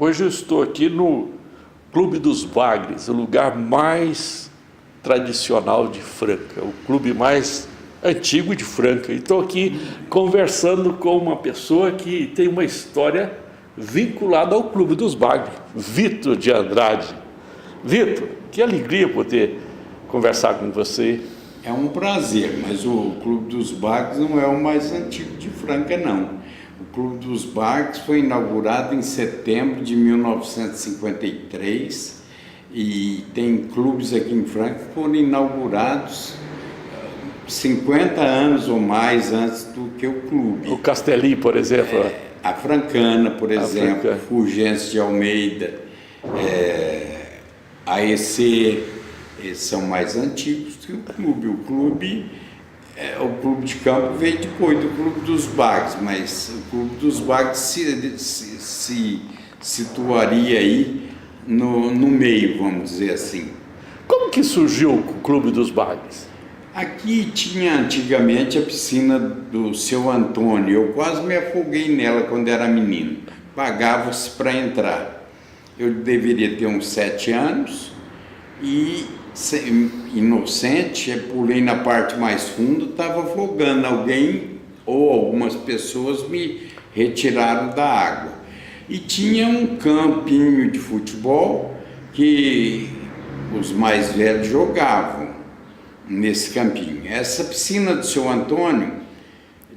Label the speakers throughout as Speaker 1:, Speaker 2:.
Speaker 1: Hoje eu estou aqui no Clube dos Bagres, o lugar mais tradicional de Franca, o clube mais antigo de Franca. E estou aqui conversando com uma pessoa que tem uma história vinculada ao Clube dos Bagres, Vitor de Andrade. Vitor, que alegria poder conversar com você.
Speaker 2: É um prazer, mas o Clube dos Bagres não é o mais antigo de Franca, não. O Clube dos Bagres foi inaugurado em setembro de 1953 e tem clubes aqui em Franca que foram inaugurados 50 anos ou mais antes do que o clube.
Speaker 1: O Castelinho, por exemplo.
Speaker 2: A Francana, por exemplo, Fulgêncio de Almeida, a EC, eles são mais antigos que o clube. O clube de campo veio depois do Clube dos Bagres, mas o Clube dos Bagres se situaria aí no meio, vamos dizer assim.
Speaker 1: Como que surgiu o Clube dos Bagres?
Speaker 2: Aqui tinha antigamente a piscina do seu Antônio. Eu quase me afoguei nela quando era menino. Pagava-se para entrar. Eu deveria ter uns 7 anos e, inocente, pulei na parte mais funda, estava afogando. Alguém ou algumas pessoas me retiraram da água. E tinha um campinho de futebol que os mais velhos jogavam nesse campinho. Essa piscina do seu Antônio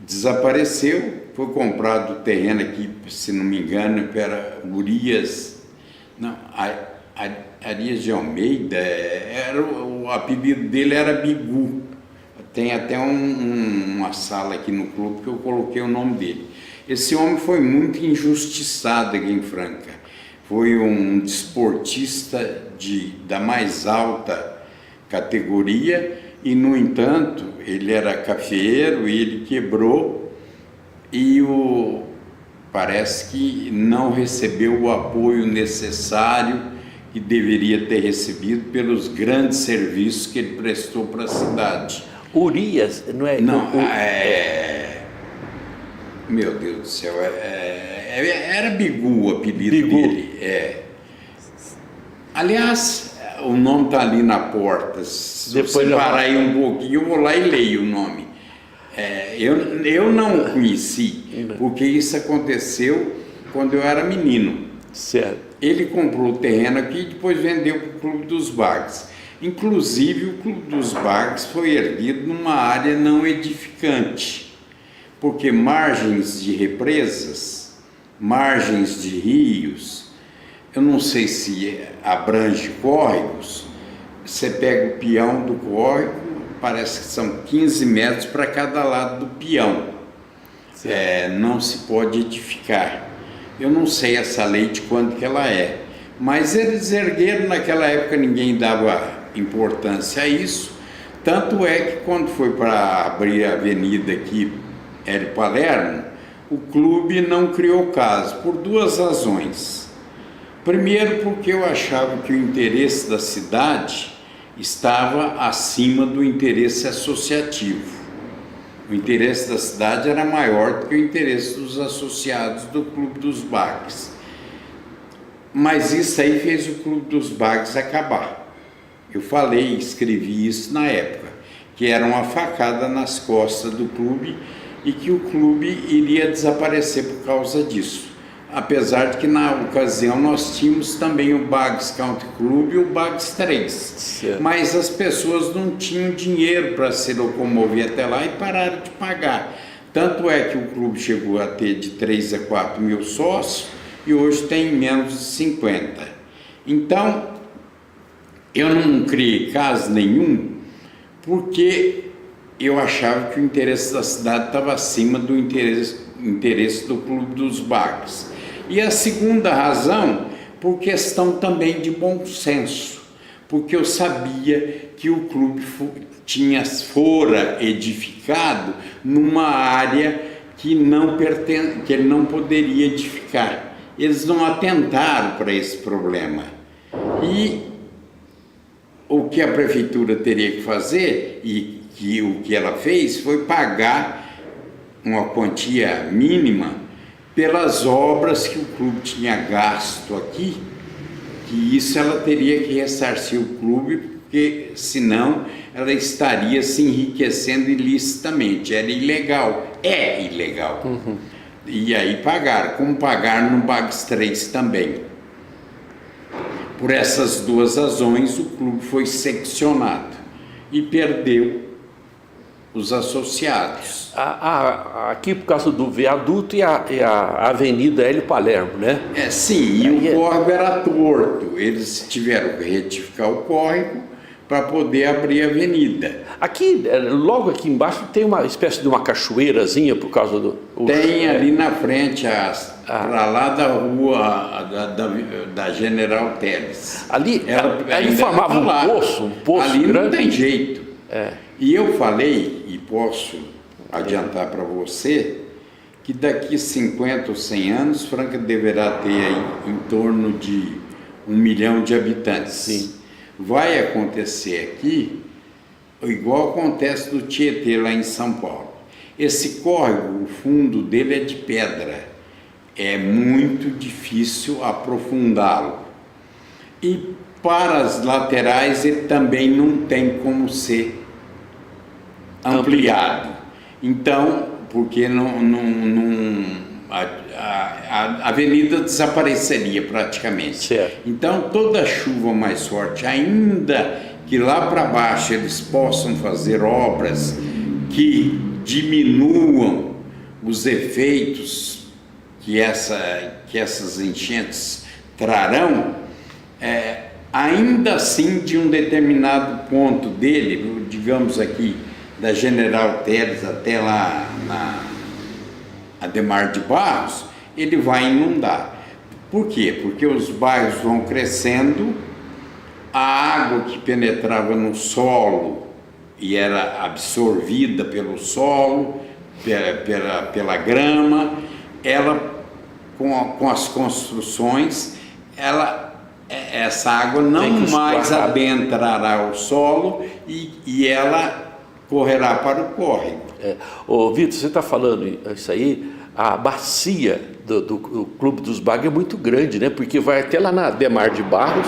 Speaker 2: desapareceu, foi comprado o terreno aqui, se não me engano, para Arias de Almeida, o apelido dele era Bigu. Tem até uma sala aqui no clube que eu coloquei o nome dele. Esse homem foi muito injustiçado aqui em Franca. Foi um desportista da mais alta categoria e, no entanto, ele era cafeeiro e ele quebrou e parece que não recebeu o apoio necessário que deveria ter recebido pelos grandes serviços que ele prestou para a cidade.
Speaker 1: Urias, não é?
Speaker 2: Não, meu Deus do céu, era Bigu o apelido dele. Aliás, o nome está ali na porta. Se você parar aí um pouquinho, eu vou lá e leio o nome. Eu não o conheci, porque isso aconteceu quando eu era menino.
Speaker 1: Certo.
Speaker 2: Ele comprou o terreno aqui e depois vendeu para o Clube dos Bagres. Inclusive, o Clube dos Bagres foi erguido numa área não edificante, porque margens de represas, margens de rios, eu não sei se abrange córregos, você pega o peão do córrego, parece que são 15 metros para cada lado do peão. Não se pode edificar. Eu não sei essa lei de quando que ela é, mas eles ergueram, naquela época ninguém dava importância a isso, tanto é que quando foi para abrir a avenida aqui, Hélio Palermo, o clube não criou caso, por 2 razões. Primeiro, porque eu achava que o interesse da cidade estava acima do interesse associativo. O interesse da cidade era maior do que o interesse dos associados do Clube dos Bagres. Mas isso aí fez o Clube dos Bagres acabar. Eu falei, escrevi isso na época, que era uma facada nas costas do clube e que o clube iria desaparecer por causa disso. Apesar de que na ocasião nós tínhamos também o Bagres Country Club e o Bagres 3.
Speaker 1: Certo.
Speaker 2: Mas as pessoas não tinham dinheiro para se locomover até lá e pararam de pagar. Tanto é que o clube chegou a ter de 3 a 4 mil sócios e hoje tem menos de 50. Então, eu não criei caso nenhum porque eu achava que o interesse da cidade estava acima do interesse do Clube dos Bagres. E a segunda razão, por questão também de bom senso, porque eu sabia que o clube fora edificado numa área que ele não poderia edificar. Eles não atentaram para esse problema. E o que a prefeitura teria que fazer, o que ela fez, foi pagar uma quantia mínima pelas obras que o clube tinha gasto aqui, que isso ela teria que ressarcir o clube, porque senão ela estaria se enriquecendo ilicitamente. Era ilegal, é ilegal. E aí pagaram, como pagaram no Bags 3 também. Por essas duas razões, o clube foi seccionado e perdeu os associados.
Speaker 1: Aqui por causa do viaduto e a Avenida Hélio Palermo, né?
Speaker 2: Sim, e o córrego era torto. Eles tiveram que retificar o córrego para poder abrir a avenida.
Speaker 1: Aqui, logo aqui embaixo, tem uma espécie de uma cachoeirazinha por causa do...
Speaker 2: Tem ali na frente, para lá da rua da General Teles.
Speaker 1: Ali formava um poço
Speaker 2: ali
Speaker 1: grande.
Speaker 2: Não tem jeito. E eu falei, e posso adiantar para você, que daqui 50 ou 100 anos, Franca deverá ter aí em torno de 1 milhão de habitantes.
Speaker 1: Sim.
Speaker 2: Vai acontecer aqui, igual acontece do Tietê lá em São Paulo. Esse córrego, o fundo dele é de pedra. É muito difícil aprofundá-lo. E para as laterais ele também não tem como ser ampliado. Então, porque a avenida desapareceria praticamente.
Speaker 1: Certo.
Speaker 2: Então, toda chuva mais forte, ainda que lá para baixo eles possam fazer obras que diminuam os efeitos que essas enchentes trarão, ainda assim, de um determinado ponto dele, digamos aqui, da General Teles até lá na Ademar de Barros, ele vai inundar. Por quê? Porque os bairros vão crescendo, a água que penetrava no solo e era absorvida pelo solo, pela grama, ela, com as construções, essa água não mais adentrará o solo e ela correrá para o córrego.
Speaker 1: Ô, Vitor, você está falando isso aí, a bacia do Clube dos Bagres é muito grande, né? Porque vai até lá na Ademar de Barros,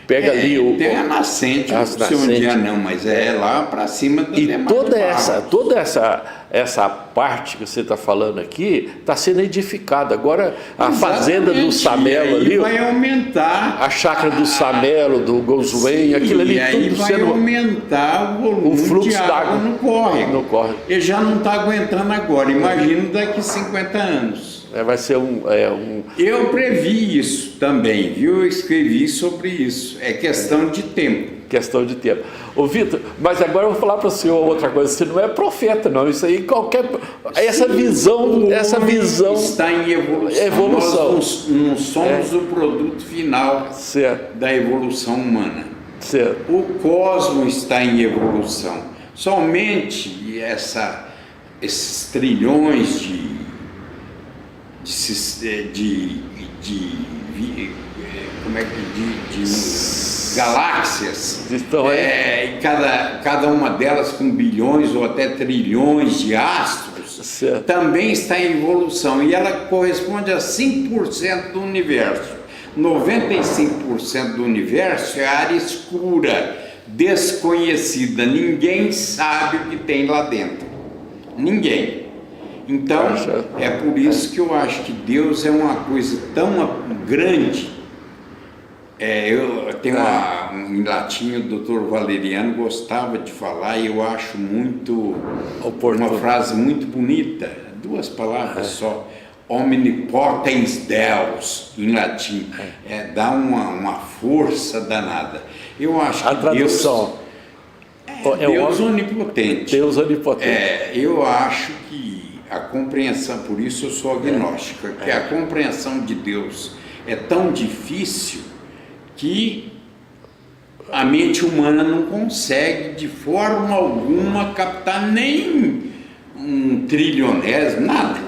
Speaker 1: pega ali
Speaker 2: tem a nascente, não sei onde é não, mas é lá para cima da Ademar de Barros.
Speaker 1: Toda essa parte que você está falando aqui está sendo edificada. Agora a fazenda do Samelo ali,
Speaker 2: vai aumentar
Speaker 1: a chácara do Samelo, do Gozuen, aquilo ali,
Speaker 2: e aí
Speaker 1: tudo
Speaker 2: vai
Speaker 1: sendo
Speaker 2: aumentar o volume
Speaker 1: fluxo
Speaker 2: de água no córrego. Ele já não está aguentando agora, imagino daqui 50 anos.
Speaker 1: Vai ser
Speaker 2: Eu previ isso também, viu? Eu escrevi sobre isso. É questão de tempo.
Speaker 1: Questão de tempo. Ô, Vitor, mas agora eu vou falar para o senhor outra coisa. Você não é profeta, não. Isso aí, essa visão
Speaker 2: está em evolução. Nós não somos o produto final da evolução humana.
Speaker 1: Certo.
Speaker 2: O cosmos está em evolução. Somente esses trilhões de galáxias, e cada uma delas com bilhões ou até trilhões de astros, também está em evolução, e ela corresponde a 5% do universo. 95% do universo é área escura, desconhecida, ninguém sabe o que tem lá dentro, ninguém. Então, é por isso que eu acho que Deus é uma coisa tão grande. Eu tenho em latim, o Dr. Valeriano gostava de falar, e eu acho uma frase muito bonita, 2 palavras só, omnipotens Deus, em latim, dá uma força danada. Eu acho que
Speaker 1: tradução
Speaker 2: Deus onipotente.
Speaker 1: Deus onipotente.
Speaker 2: Eu acho que a compreensão, por isso eu sou agnóstico, que a compreensão de Deus é tão difícil que a mente humana não consegue de forma alguma captar nem um trilionésimo, nada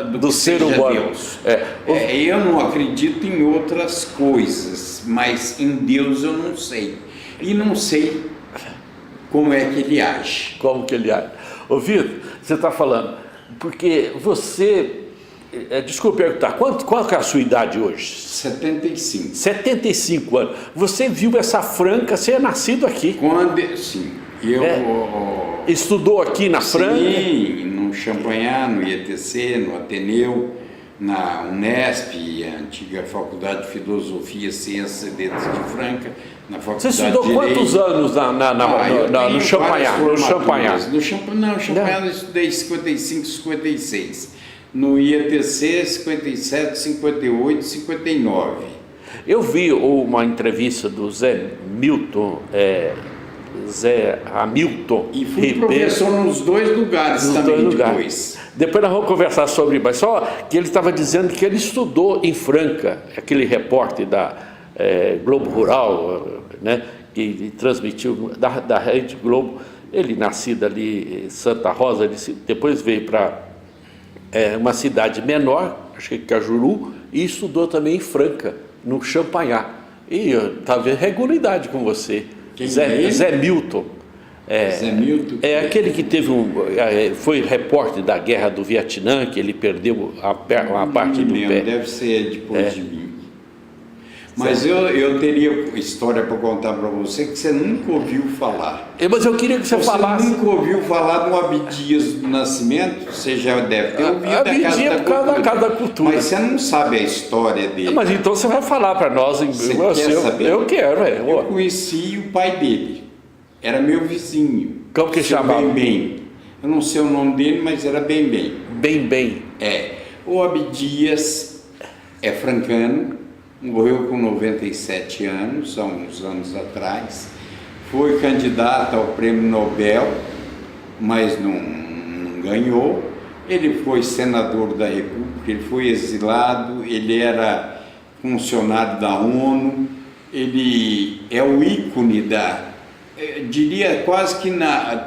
Speaker 2: do ser humano. Deus. Eu não acredito em outras coisas, mas em Deus eu não sei. E não sei como é que ele age.
Speaker 1: Como que ele age. Ô, Vitor, você está falando, porque você Desculpe perguntar, qual que é a sua idade hoje?
Speaker 2: 75.
Speaker 1: 75 anos. Você viu essa Franca, você é nascido aqui.
Speaker 2: Sim. Eu
Speaker 1: estudou aqui na Franca?
Speaker 2: Sim, no Champagnat, no IETC, no Ateneu, na Unesp, a antiga Faculdade de Filosofia e Ciências e Letras de Franca, na Faculdade
Speaker 1: Você estudou
Speaker 2: de Direito.
Speaker 1: quantos anos no Champagnat?
Speaker 2: No Champagnat eu estudei 55, 56. No IETC, 57, 58, 59.
Speaker 1: Eu vi uma entrevista do Zé Hamilton
Speaker 2: E fui
Speaker 1: Ribeiro,
Speaker 2: professor nos dois lugares também depois.
Speaker 1: Depois nós vamos conversar sobre, mas só que ele estava dizendo que ele estudou em Franca, aquele repórter da Globo Rural, né, que transmitiu da Rede Globo. Ele nascido ali em Santa Rosa, ele depois veio para uma cidade menor, acho que Cajuru, e estudou também em Franca, no Champagnat. E eu estava em regularidade com você. Zé Milton.
Speaker 2: Zé Milton.
Speaker 1: É aquele que teve foi repórter da Guerra do Vietnã, que ele perdeu uma parte do pé.
Speaker 2: Deve ser depois de mim. Mas eu teria história para contar para você que você nunca ouviu falar.
Speaker 1: Mas eu queria que você falasse.
Speaker 2: Você nunca ouviu falar do Abdias do Nascimento? Você já deve ter ouvido
Speaker 1: Abdias por causa da Casa da Cultura.
Speaker 2: Mas você não sabe a história dele.
Speaker 1: Mas então você vai falar para nós.
Speaker 2: Você quer saber?
Speaker 1: Eu quero.
Speaker 2: Eu conheci o pai dele. Era meu vizinho.
Speaker 1: Como que chamava?
Speaker 2: Bem. Eu não sei o nome dele, mas era Bem.
Speaker 1: Bem.
Speaker 2: O Abdias é francano. Morreu com 97 anos, há uns anos atrás. Foi candidato ao Prêmio Nobel, mas não ganhou. Ele foi senador da República, ele foi exilado, ele era funcionário da ONU, ele é o ícone diria quase que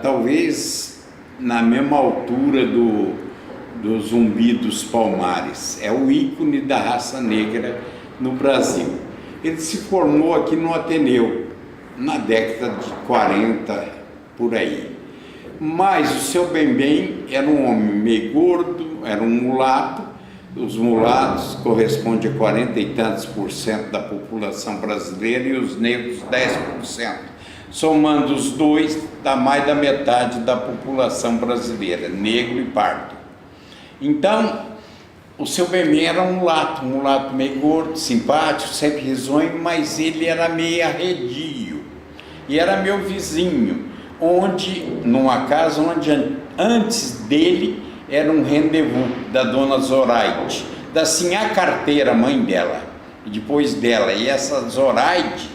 Speaker 2: talvez na mesma altura do Zumbi dos Palmares. É o ícone da raça negra no Brasil. Ele se formou aqui no Ateneu, na década de 40, por aí. Mas o seu Bem era um homem meio gordo, era um mulato. Os mulatos correspondem a 40 e tantos % da população brasileira e os negros 10%. Somando os dois, dá mais da metade da população brasileira, negro e pardo. Então, o seu Bem era um mulato meio gordo, simpático, sempre risonho, mas ele era meio arredio. E era meu vizinho, numa casa onde antes dele era um rendezvous da dona Zoraide, da Sinhá Carteira, mãe dela, e depois dela. E essa Zoraide,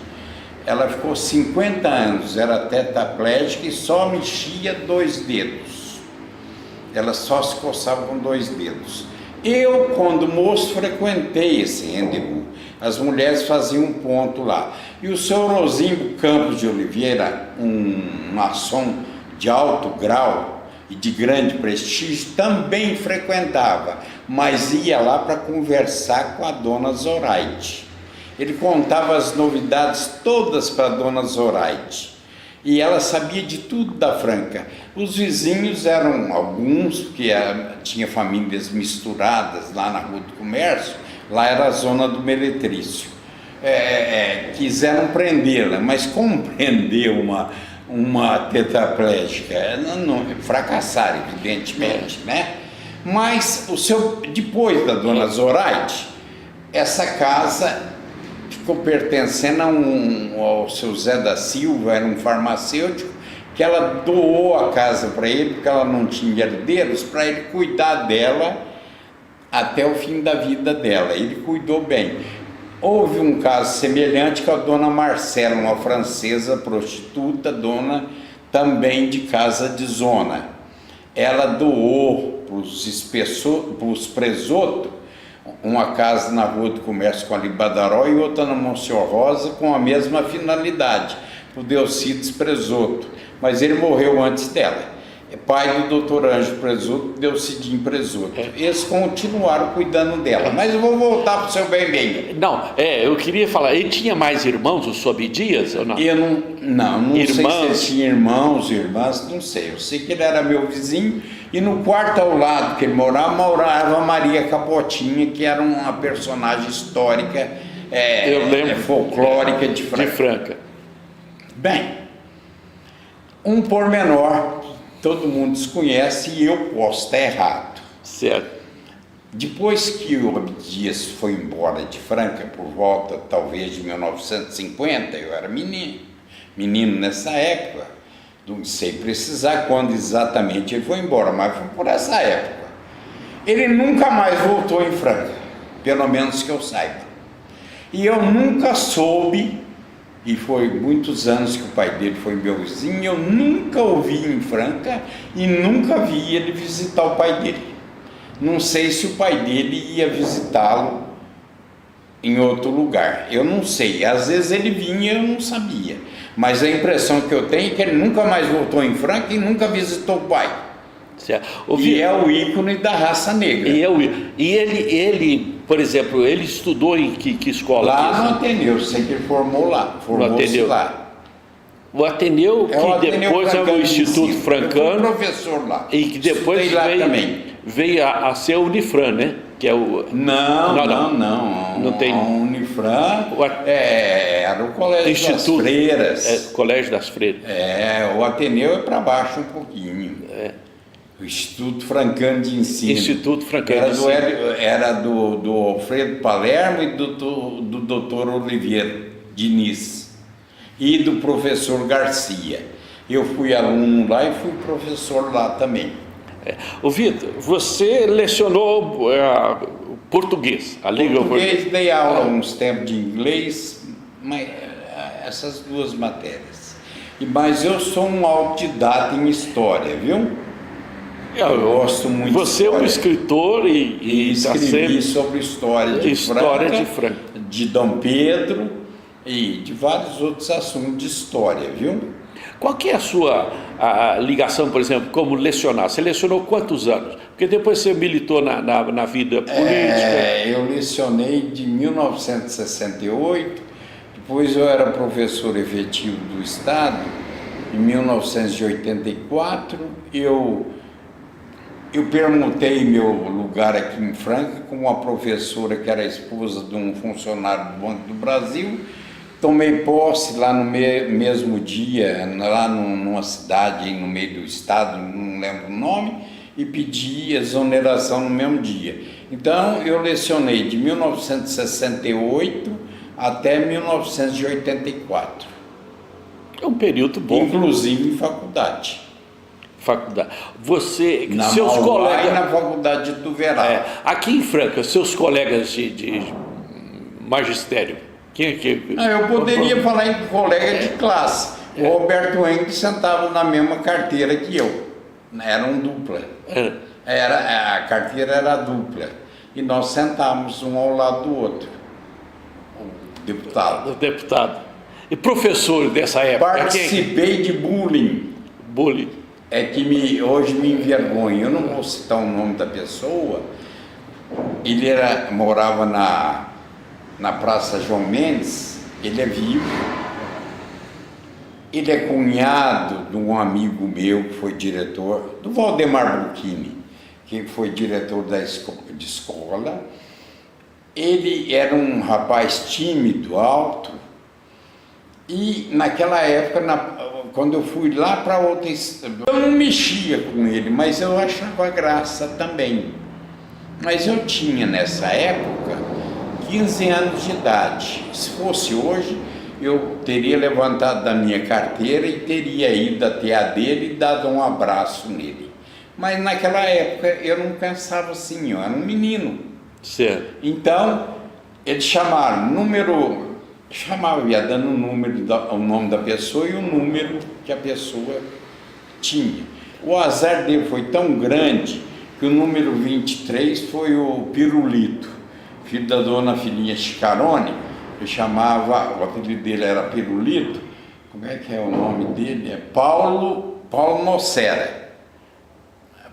Speaker 2: ela ficou 50 anos, era tetraplégica e só mexia 2 dedos. Ela só se coçava com 2 dedos. Eu, quando moço, frequentei esse rendezvous. As mulheres faziam um ponto lá. E o seu Rosimbo Campos de Oliveira, um maçom de alto grau e de grande prestígio, também frequentava, mas ia lá para conversar com a dona Zoraide. Ele contava as novidades todas para a dona Zoraide. E ela sabia de tudo da Franca. Os vizinhos eram alguns, porque tinha famílias misturadas lá na Rua do Comércio, lá era a zona do Meretrício. Quiseram prendê-la, mas como prender uma tetraplégica? Fracassaram, evidentemente, né? Mas depois da dona Zoraide, essa casa ficou pertencendo ao seu Zé da Silva, era um farmacêutico, que ela doou a casa para ele, porque ela não tinha herdeiros, para ele cuidar dela até o fim da vida dela. Ele cuidou bem. Houve um caso semelhante com a dona Marcela, uma francesa prostituta, dona também de casa de zona. Ela doou para os Presoto uma casa na Rua do Comércio com a Libadaró e outra na Monsenhor Rosa com a mesma finalidade, o Delcides Presoto, mas ele morreu antes dela. É pai do Dr. Ângelo Presoto, Delcidinho Presoto. Eles continuaram cuidando dela, mas eu vou voltar para o seu Bem.
Speaker 1: Não, eu queria falar, ele tinha mais irmãos, o seu Abdias, ou não?
Speaker 2: Eu não sei se ele tinha irmãos, irmãs, não sei. Eu sei que ele era meu vizinho E no quarto ao lado que ele morava Maria Capotinha, que era uma personagem histórica,
Speaker 1: Eu lembro,
Speaker 2: folclórica de
Speaker 1: de
Speaker 2: Franca.
Speaker 1: Franca.
Speaker 2: Bem, um pormenor que todo mundo desconhece e eu posso estar errado.
Speaker 1: Certo.
Speaker 2: Depois que o Abdias foi embora de Franca, por volta talvez de 1950, eu era menino nessa época, não sei precisar quando exatamente ele foi embora, mas foi por essa época. Ele nunca mais voltou em Franca, pelo menos que eu saiba. E eu nunca soube, e foi muitos anos que o pai dele foi meu vizinho, eu nunca o vi em Franca e nunca vi ele visitar o pai dele. Não sei se o pai dele ia visitá-lo em outro lugar, eu não sei. Às vezes ele vinha e eu não sabia. Mas a impressão que eu tenho é que ele nunca mais voltou em Franca e nunca visitou o pai.
Speaker 1: Certo.
Speaker 2: E é o ícone da raça negra.
Speaker 1: E ele, por exemplo, ele estudou em que escola?
Speaker 2: Lá no Ateneu, eu sei que ele formou-se lá.
Speaker 1: O Ateneu, que
Speaker 2: o Ateneu
Speaker 1: depois é o Instituto Francano.
Speaker 2: Eu fui professor lá.
Speaker 1: E que depois
Speaker 2: Estudei lá também.
Speaker 1: veio a ser o Unifran, né? Que é o...
Speaker 2: Não tem. A Unifran era o Colégio das Freiras.
Speaker 1: Colégio das Freiras.
Speaker 2: O Ateneu é para baixo um pouquinho. O Instituto Francano de Ensino.
Speaker 1: Instituto Francano de Ensino.
Speaker 2: Era do Alfredo Palermo e do Dr. Oliveira Diniz. E do professor Garcia. Eu fui aluno lá e fui professor lá também.
Speaker 1: Ô Vitor, você lecionou português, a língua
Speaker 2: português, dei aula uns tempos de inglês, mas essas duas matérias. Mas eu sou um autodidata em história, viu? Eu gosto muito
Speaker 1: Você é um escritor e
Speaker 2: escrevi sobre história de Franca, de Dom Pedro e de vários outros assuntos de história, viu?
Speaker 1: Qual que é a sua ligação, por exemplo, como lecionar? Você lecionou quantos anos? Porque depois você militou na vida política.
Speaker 2: Eu lecionei de 1968, depois eu era professor efetivo do Estado, em 1984, eu permutei meu lugar aqui em Franca com uma professora que era esposa de um funcionário do Banco do Brasil. Tomei posse lá no mesmo dia, lá numa cidade no meio do estado, não lembro o nome, e pedi exoneração no mesmo dia. Então, eu lecionei de 1968 até 1984.
Speaker 1: É um período bom.
Speaker 2: Inclusive em faculdade.
Speaker 1: Você,
Speaker 2: seus colegas... E na faculdade de Tuverá.
Speaker 1: Aqui em Franca, seus colegas de magistério,
Speaker 2: eu poderia falar em colega de classe. O Roberto Henrique sentava na mesma carteira que eu. Eram dupla. A carteira era dupla. E nós sentávamos um ao lado do outro. O deputado.
Speaker 1: E professor dessa época?
Speaker 2: Participei de bullying. É que hoje me envergonha. Eu não vou citar o nome da pessoa. Ele morava na Praça João Mendes. Ele é vivo. Ele é cunhado de um amigo meu que foi diretor, do Valdemar Bruchini, que foi diretor de escola. Ele era um rapaz tímido, alto, e naquela época, quando eu fui lá para outra... Eu não mexia com ele, mas eu achava graça também. Mas eu tinha, nessa época, 15 anos de idade. Se fosse hoje, eu teria levantado da minha carteira e teria ido até a dele e dado um abraço nele. Mas naquela época eu não pensava assim, eu era um menino.
Speaker 1: Certo.
Speaker 2: Então, eles ia dando o nome da pessoa e o número que a pessoa tinha. O azar dele foi tão grande que o número 23 foi o Pirulito, filho da dona Filhinha Chicarone, que chamava, o apelido dele era Pirulito. Como é que é o nome dele? É Paulo Nocera.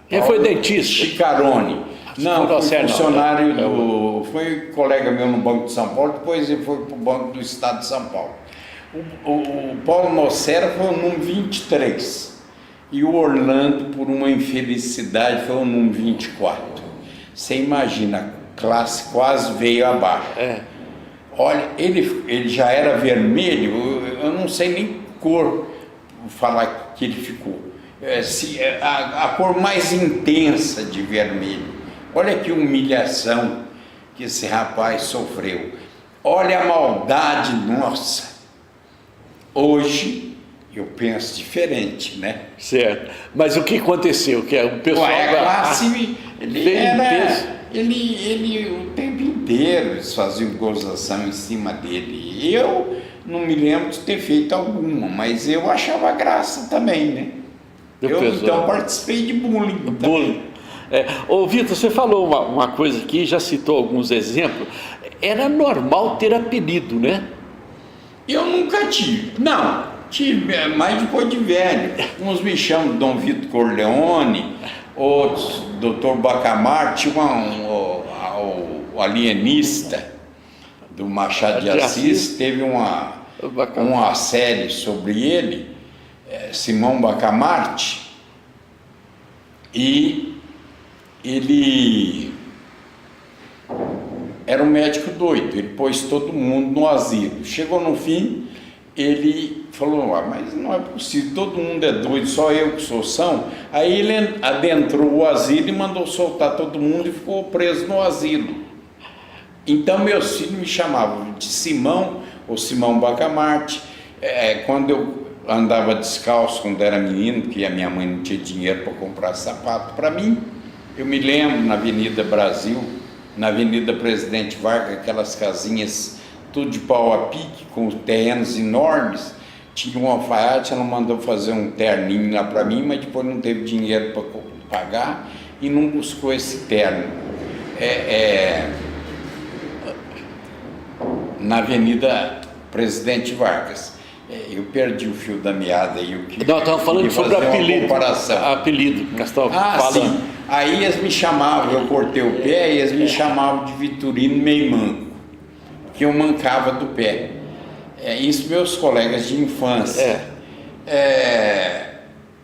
Speaker 1: Ele foi dentista?
Speaker 2: Chicarone. Não, foi funcionário foi colega meu no Banco de São Paulo, depois ele foi para o Banco do Estado de São Paulo. O Paulo Nocera foi o número 23. e o Orlando, por uma infelicidade, foi o número 24. Você imagina, a classe quase veio abaixo. Olha, ele já era vermelho, eu não sei nem cor falar que ele ficou. A cor mais intensa de vermelho. Olha que humilhação que esse rapaz sofreu. Olha a maldade nossa. Hoje eu penso diferente, né?
Speaker 1: Certo. Mas o que aconteceu? Que o pessoal
Speaker 2: a classe, ele o tempo inteiro eles faziam gozação em cima dele. Eu não me lembro de ter feito alguma, mas eu achava graça também, né? Então participei de bullying.
Speaker 1: Ô Vitor, você falou uma coisa aqui, já citou alguns exemplos. Era normal ter apelido, né?
Speaker 2: Eu nunca tive. Não, tive, mas depois de velho. Uns me chamam de Dom Vitor Corleone, outros Dr. Bacamarte, o alienista do Machado de Assis, teve uma série sobre ele, Simão Bacamarte, e ele era um médico doido, ele pôs todo mundo no asilo. Chegou no fim, ele falou, mas não é possível, todo mundo é doido, só eu que sou são. Aí ele adentrou o asilo e mandou soltar todo mundo e ficou preso no asilo. Então meus filhos me chamavam de Simão ou Simão Bacamarte. Quando eu andava descalço, quando era menino, porque a minha mãe não tinha dinheiro para comprar sapato para mim, eu me lembro na Avenida Brasil, na Avenida Presidente Vargas, aquelas casinhas tudo de pau a pique, com terrenos enormes. Tinha uma alfaiate, ela mandou fazer um terninho lá para mim, mas depois não teve dinheiro para pagar e não buscou esse terno. Na Avenida Presidente Vargas. Eu perdi o fio da meada aí.
Speaker 1: Não, estava falando sobre apelido. Apelido.
Speaker 2: Sim. Aí eles me chamavam, eu cortei o pé e eles me chamavam de Vitorino meio manco, que eu mancava do pé. Isso meus colegas de infância.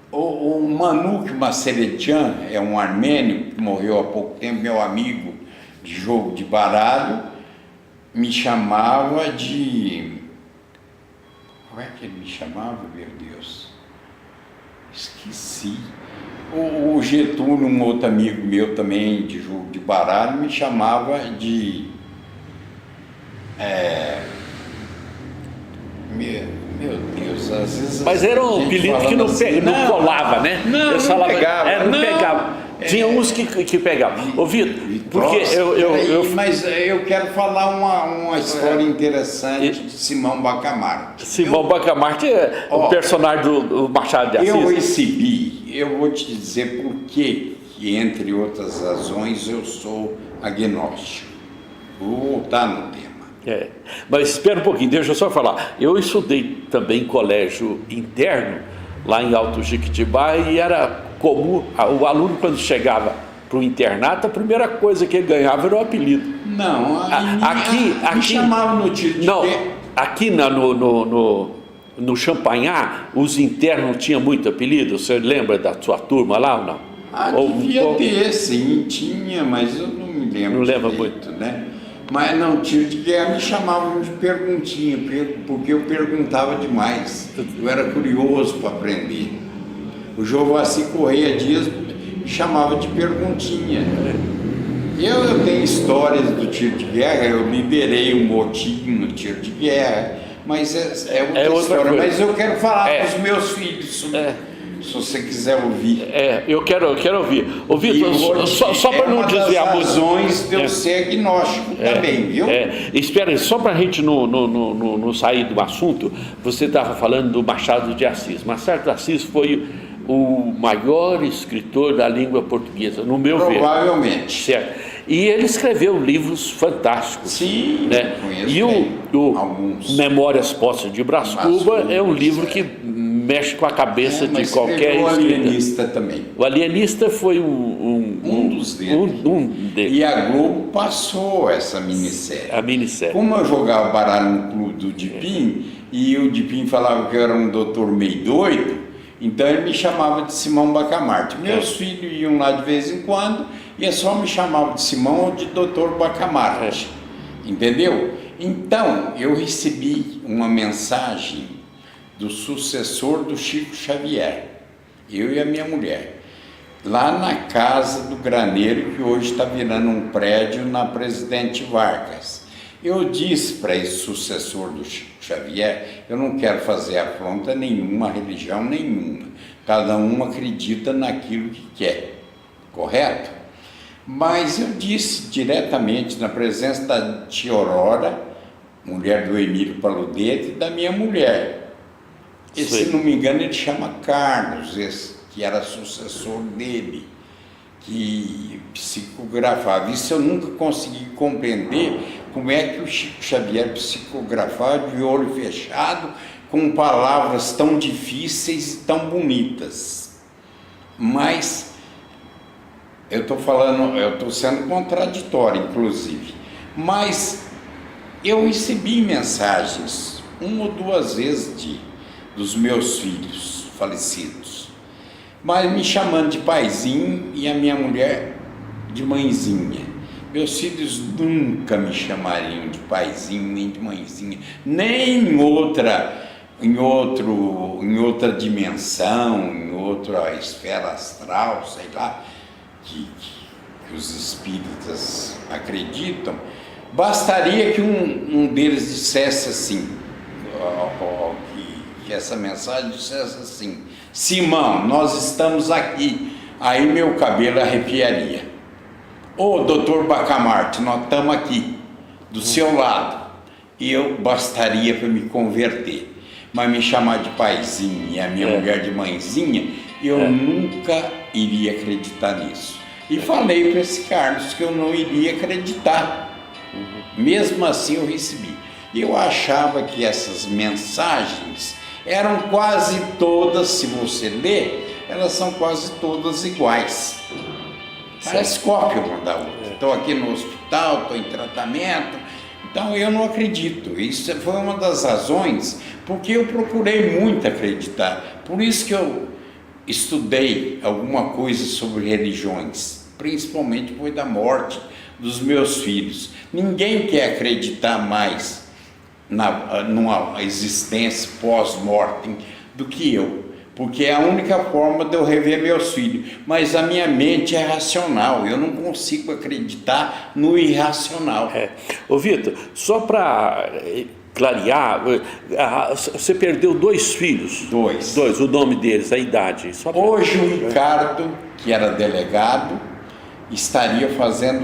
Speaker 2: O Manuk Maceretian é um armênio que morreu há pouco tempo, meu amigo de jogo de baralho, me chamava de... Como é que ele me chamava, meu Deus? Esqueci. O Getúlio, um outro amigo meu também de jogo de baralho, me chamava de... Meu Deus, às vezes...
Speaker 1: Mas era um apelido que não colava, né?
Speaker 2: Não
Speaker 1: pegava. Tinha uns que pegavam. Ô Vitor, porque
Speaker 2: Mas eu quero falar uma história interessante de Simão Bacamarte.
Speaker 1: Simão Bacamarte é o personagem do Machado de Assis.
Speaker 2: Eu vou te dizer por que, entre outras razões, eu sou agnóstico. Vou voltar no tema.
Speaker 1: Mas espera um pouquinho, deixa eu só falar. Eu estudei também em colégio interno, lá em Alto Jequitibá, e era comum, o aluno quando chegava para o internato, a primeira coisa que ele ganhava era o apelido.
Speaker 2: Não, aqui me chamavam no tiro de pé.
Speaker 1: Aqui no Champanhar, os internos tinham muito apelido. Você lembra da sua turma lá ou não?
Speaker 2: Devia ter, sim, tinha, mas eu não me lembro.
Speaker 1: Não lembra muito,
Speaker 2: né? Mas não, tiro de guerra me chamavam de perguntinha, porque eu perguntava demais. Eu era curioso para aprender. O Jovassi Correia Dias me chamava de perguntinha. Eu tenho histórias do tiro de guerra, eu liderei um motim no tiro de guerra, mas é outra história. Coisa. Mas eu quero falar para os meus filhos, se você quiser ouvir.
Speaker 1: Eu quero ouvir. Ô Vitor, só para não desviar muito.
Speaker 2: Razões de eu ser agnóstico também, viu?
Speaker 1: Espera aí, só para a gente não sair do assunto, você estava falando do Machado de Assis. Machado de Assis foi o maior escritor da língua portuguesa, no meu ver.
Speaker 2: Provavelmente.
Speaker 1: Certo. E ele escreveu livros fantásticos.
Speaker 2: Sim,
Speaker 1: né? E
Speaker 2: alguns.
Speaker 1: Memórias Póstumas de Brás Cubas é um livro que mexe com a cabeça de qualquer escritor.
Speaker 2: O Alienista também.
Speaker 1: O Alienista foi um
Speaker 2: dos deles. E a Globo passou essa minissérie.
Speaker 1: A minissérie.
Speaker 2: Como eu jogava baralho no clube do Dipim, e o Dipim falava que eu era um doutor meio doido, Então ele me chamava de Simão Bacamarte. Meus filhos iam lá de vez em quando e só me chamavam de Simão ou de Doutor Bacamarte. Entendeu? Então eu recebi uma mensagem do sucessor do Chico Xavier, eu e a minha mulher, lá na casa do Graneiro, que hoje está virando um prédio na Presidente Vargas. Eu disse para esse sucessor do Chico Xavier, eu não quero fazer afronta nenhuma, religião nenhuma. Cada um acredita naquilo que quer, correto? Mas eu disse diretamente na presença da tia Aurora, mulher do Emílio Paludete, e da minha mulher. E, se não me engano, ele chama Carlos, esse, que era sucessor dele, que psicografava. Isso eu nunca consegui compreender, como é que o Chico Xavier psicografava de olho fechado, com palavras tão difíceis e tão bonitas. Mas eu estou sendo contraditório, inclusive. Mas eu recebi mensagens, uma ou duas vezes, dos meus filhos falecidos, mas me chamando de paizinho e a minha mulher de mãezinha. Meus filhos nunca me chamariam de paizinho nem de mãezinha, nem em outra dimensão, em outra esfera astral, sei lá, que os espíritas acreditam. Bastaria que um deles dissesse assim, que essa mensagem dissesse assim: Simão, nós estamos aqui. Aí meu cabelo arrepiaria. Ô, doutor Bacamarte, nós estamos aqui, do seu lado. E eu bastaria para me converter. Mas me chamar de paizinho e a minha mulher de mãezinha, eu nunca iria acreditar nisso. E falei para esse Carlos que eu não iria acreditar. Mesmo assim eu recebi. Eu achava que essas mensagens eram quase todas, se você ler, elas são quase todas iguais. Parece cópia uma da outra. Estou aqui no hospital, estou em tratamento. Então eu não acredito. Isso foi uma das razões porque eu procurei muito acreditar. Por isso que eu estudei alguma coisa sobre religiões, principalmente depois da morte dos meus filhos. Ninguém quer acreditar mais numa existência pós-mortem do que eu, porque é a única forma de eu rever meus filhos. Mas a minha mente é racional, eu não consigo acreditar no irracional.
Speaker 1: Ô Vitor, só para clarear, você perdeu 2 filhos?
Speaker 2: Dois.
Speaker 1: O nome deles, a idade.
Speaker 2: Hoje o Ricardo, que era delegado, estaria fazendo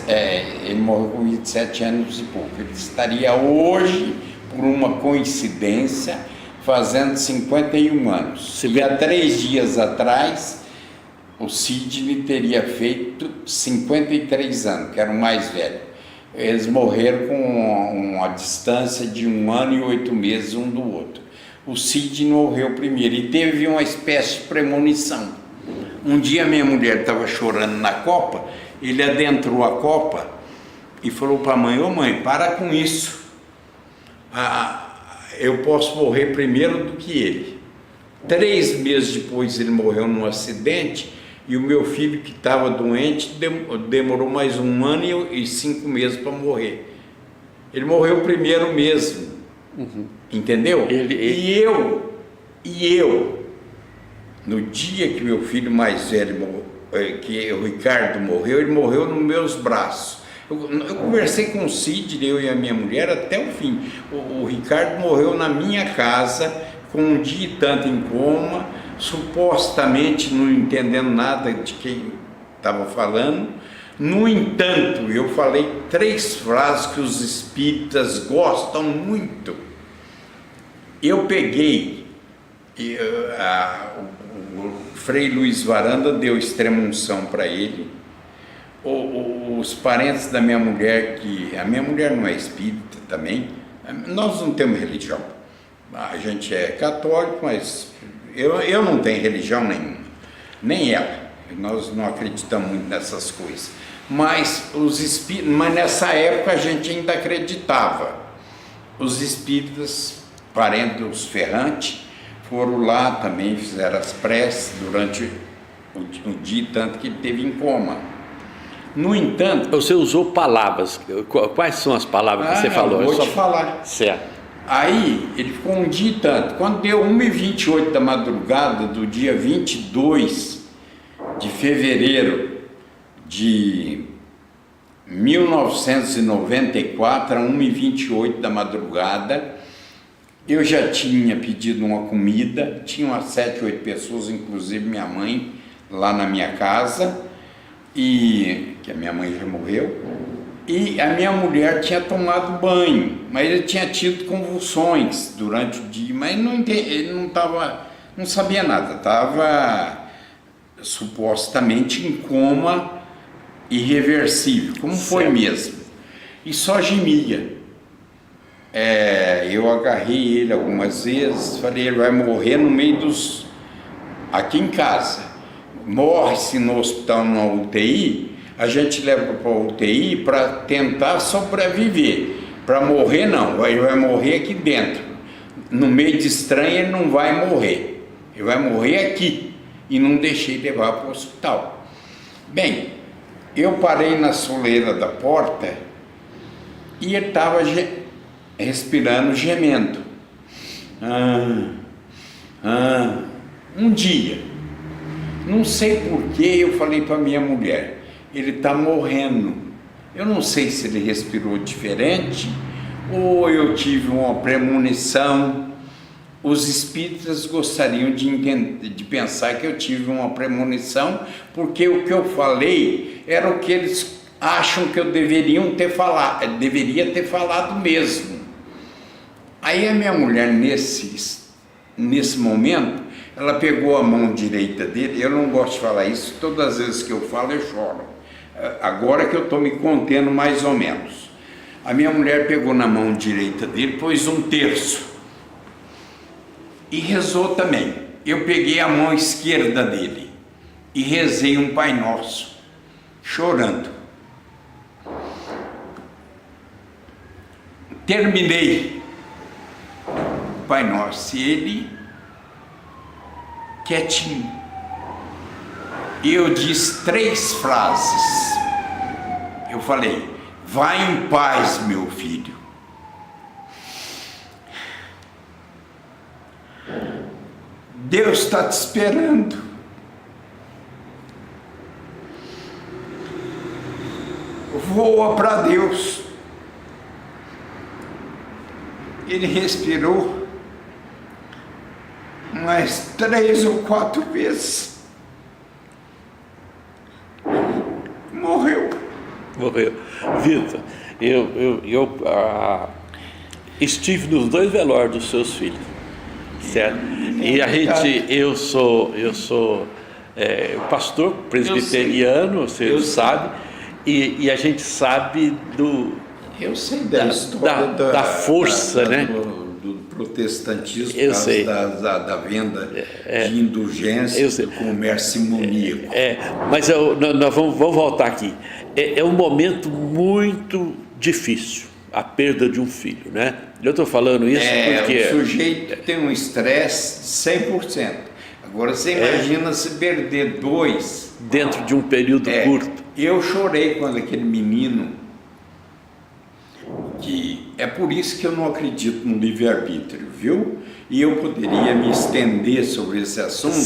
Speaker 2: ele morreu com 27 anos e pouco. Ele estaria hoje, por uma coincidência, fazendo 51 anos. E há 3 dias atrás, o Sidney teria feito 53 anos, que era o mais velho. Eles morreram com uma distância de 1 ano e 8 meses um do outro. O Sidney morreu primeiro e teve uma espécie de premonição. Um dia minha mulher estava chorando na copa, ele adentrou a copa e falou para a mãe: ô mãe, para com isso, eu posso morrer primeiro do que ele. 3 meses depois ele morreu num acidente e o meu filho, que estava doente, demorou mais 1 ano e 5 meses para morrer. Ele morreu primeiro mesmo, entendeu? E eu, no dia que meu filho mais velho, que o Ricardo morreu, ele morreu nos meus braços. Eu conversei com o Sidney, eu e a minha mulher, até o fim. O Ricardo morreu na minha casa, com 1 dia e tanto em coma, supostamente não entendendo nada de quem estava falando. No entanto, eu falei 3 frases que os espíritas gostam muito. Eu peguei, o Frei Luiz Varanda deu extrema-unção para ele. Os parentes da minha mulher, que a minha mulher não é espírita também, nós não temos religião. A gente é católico, mas eu não tenho religião nenhuma, nem ela. Nós não acreditamos muito nessas coisas. Mas nessa época a gente ainda acreditava. Os espíritas, parentes dos Ferrante, foram lá também, fizeram as preces durante o dia, tanto que ele teve em coma. No entanto...
Speaker 1: Você usou palavras. Quais são as palavras que você falou?
Speaker 2: Vou te falar.
Speaker 1: Certo.
Speaker 2: Aí, ele ficou um dia e tanto. Quando deu 1h28 da madrugada do dia 22 de fevereiro de 1994, a 1h28 da madrugada, eu já tinha pedido uma comida, tinha umas 7, 8 pessoas, inclusive minha mãe, lá na minha casa, que a minha mãe já morreu, e a minha mulher tinha tomado banho, mas ele tinha tido convulsões durante o dia, mas ele não sabia nada, estava supostamente em coma irreversível, como foi mesmo, e só gemia. Eu agarrei ele algumas vezes, falei, ele vai morrer no meio aqui em casa, morre-se no hospital, na UTI, a gente leva para a UTI para tentar sobreviver, para morrer não, ele vai morrer aqui dentro, no meio de estranho ele não vai morrer, ele vai morrer aqui, e não deixei levar para o hospital. Bem, eu parei na soleira da porta e ele estava respirando, gemendo. Um dia, não sei porquê, eu falei para minha mulher, ele está morrendo. Eu não sei se ele respirou diferente ou eu tive uma premonição. Os espíritas gostariam de pensar que eu tive uma premonição, porque o que eu falei era o que eles acham que eu deveria ter falado mesmo. Aí a minha mulher, nesse momento, ela pegou a mão direita dele, eu não gosto de falar isso, todas as vezes que eu falo eu choro, agora que eu estou me contendo mais ou menos. A minha mulher pegou na mão direita dele, pôs um terço, e rezou também. Eu peguei a mão esquerda dele e rezei um Pai Nosso, chorando. Terminei o Pai Nosso e ele quietinho. E eu disse 3 frases. Eu falei, vai em paz, meu filho. Deus está te esperando. Voa para Deus. Ele respirou umas 3 ou 4 vezes. Morreu.
Speaker 1: Vitor, eu estive nos 2 velórios dos seus filhos. Certo? E eu sou pastor presbiteriano, você sabe, e a gente sabe
Speaker 2: eu sei da história
Speaker 1: da força, né?
Speaker 2: Do protestantismo,
Speaker 1: eu sei.
Speaker 2: Da venda de indulgência, do comércio simoníaco.
Speaker 1: Mas nós vamos voltar aqui. É um momento muito difícil, a perda de um filho, né? Eu estou falando isso porque...
Speaker 2: O sujeito tem um estresse 100%. Agora você imagina se perder 2...
Speaker 1: Dentro de um período curto.
Speaker 2: Eu chorei quando aquele menino... É por isso que eu não acredito no livre-arbítrio, viu? E eu poderia me estender sobre esse assunto,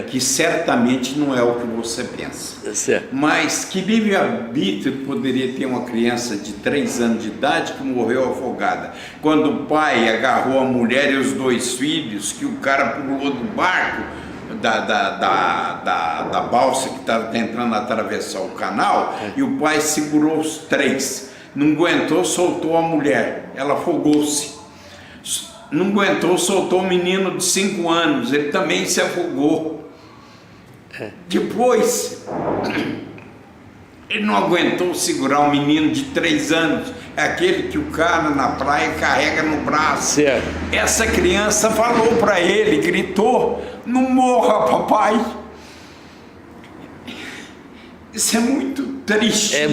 Speaker 2: que certamente não é o que você pensa.
Speaker 1: Certo.
Speaker 2: Mas que livre-arbítrio poderia ter uma criança de 3 anos de idade que morreu afogada? Quando o pai agarrou a mulher e os 2 filhos, que o cara pulou do barco, da balsa que estava tentando atravessar o canal, e o pai segurou os 3. Não aguentou, soltou a mulher, ela afogou-se. Não aguentou, soltou o menino de 5 anos, ele também se afogou. Depois, ele não aguentou segurar um menino de 3 anos, é aquele que o cara na praia carrega no braço.
Speaker 1: Certo.
Speaker 2: Essa criança falou para ele, gritou, não morra, papai. Isso é muito triste.
Speaker 1: É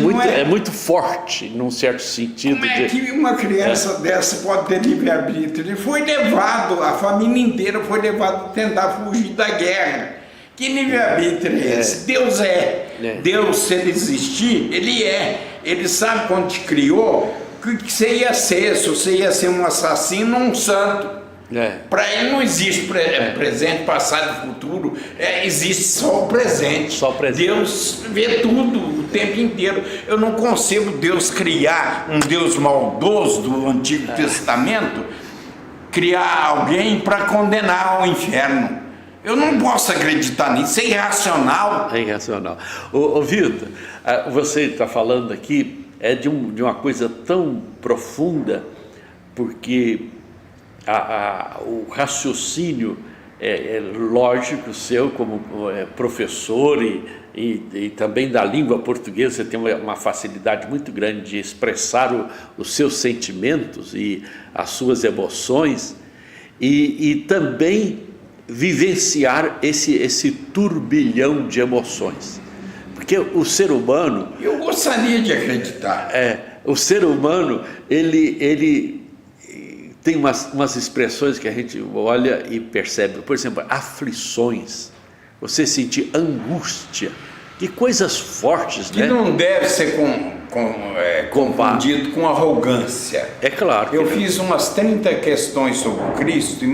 Speaker 1: muito forte, num certo sentido.
Speaker 2: Como é que uma criança dessa pode ter livre-arbítrio? Ele foi levado, a família inteira foi levada a tentar fugir da guerra. Que livre-arbítrio é esse? Deus é. Deus, se ele existir, ele é. Ele sabe quando te criou o que você ia ser, se você ia ser um assassino ou um santo. Para ele não existe presente, passado e futuro, existe só o presente.
Speaker 1: Só o presente.
Speaker 2: Deus vê tudo o tempo inteiro. Eu não concebo Deus criar um Deus maldoso do Antigo Testamento, criar alguém para condenar ao inferno. Eu não posso acreditar nisso, é irracional.
Speaker 1: É irracional. Ô Vitor, você está falando aqui de uma coisa tão profunda, porque o raciocínio é lógico seu como professor e também da língua portuguesa. Você tem uma facilidade muito grande de expressar os seus sentimentos e as suas emoções e também vivenciar esse turbilhão de emoções, porque o ser humano...
Speaker 2: Eu gostaria de acreditar.
Speaker 1: O ser humano, ele tem umas expressões que a gente olha e percebe, por exemplo, aflições, você sentir angústia, que coisas fortes,
Speaker 2: que não deve ser confundido com arrogância.
Speaker 1: É claro.
Speaker 2: Eu fiz umas 30 questões sobre o Cristo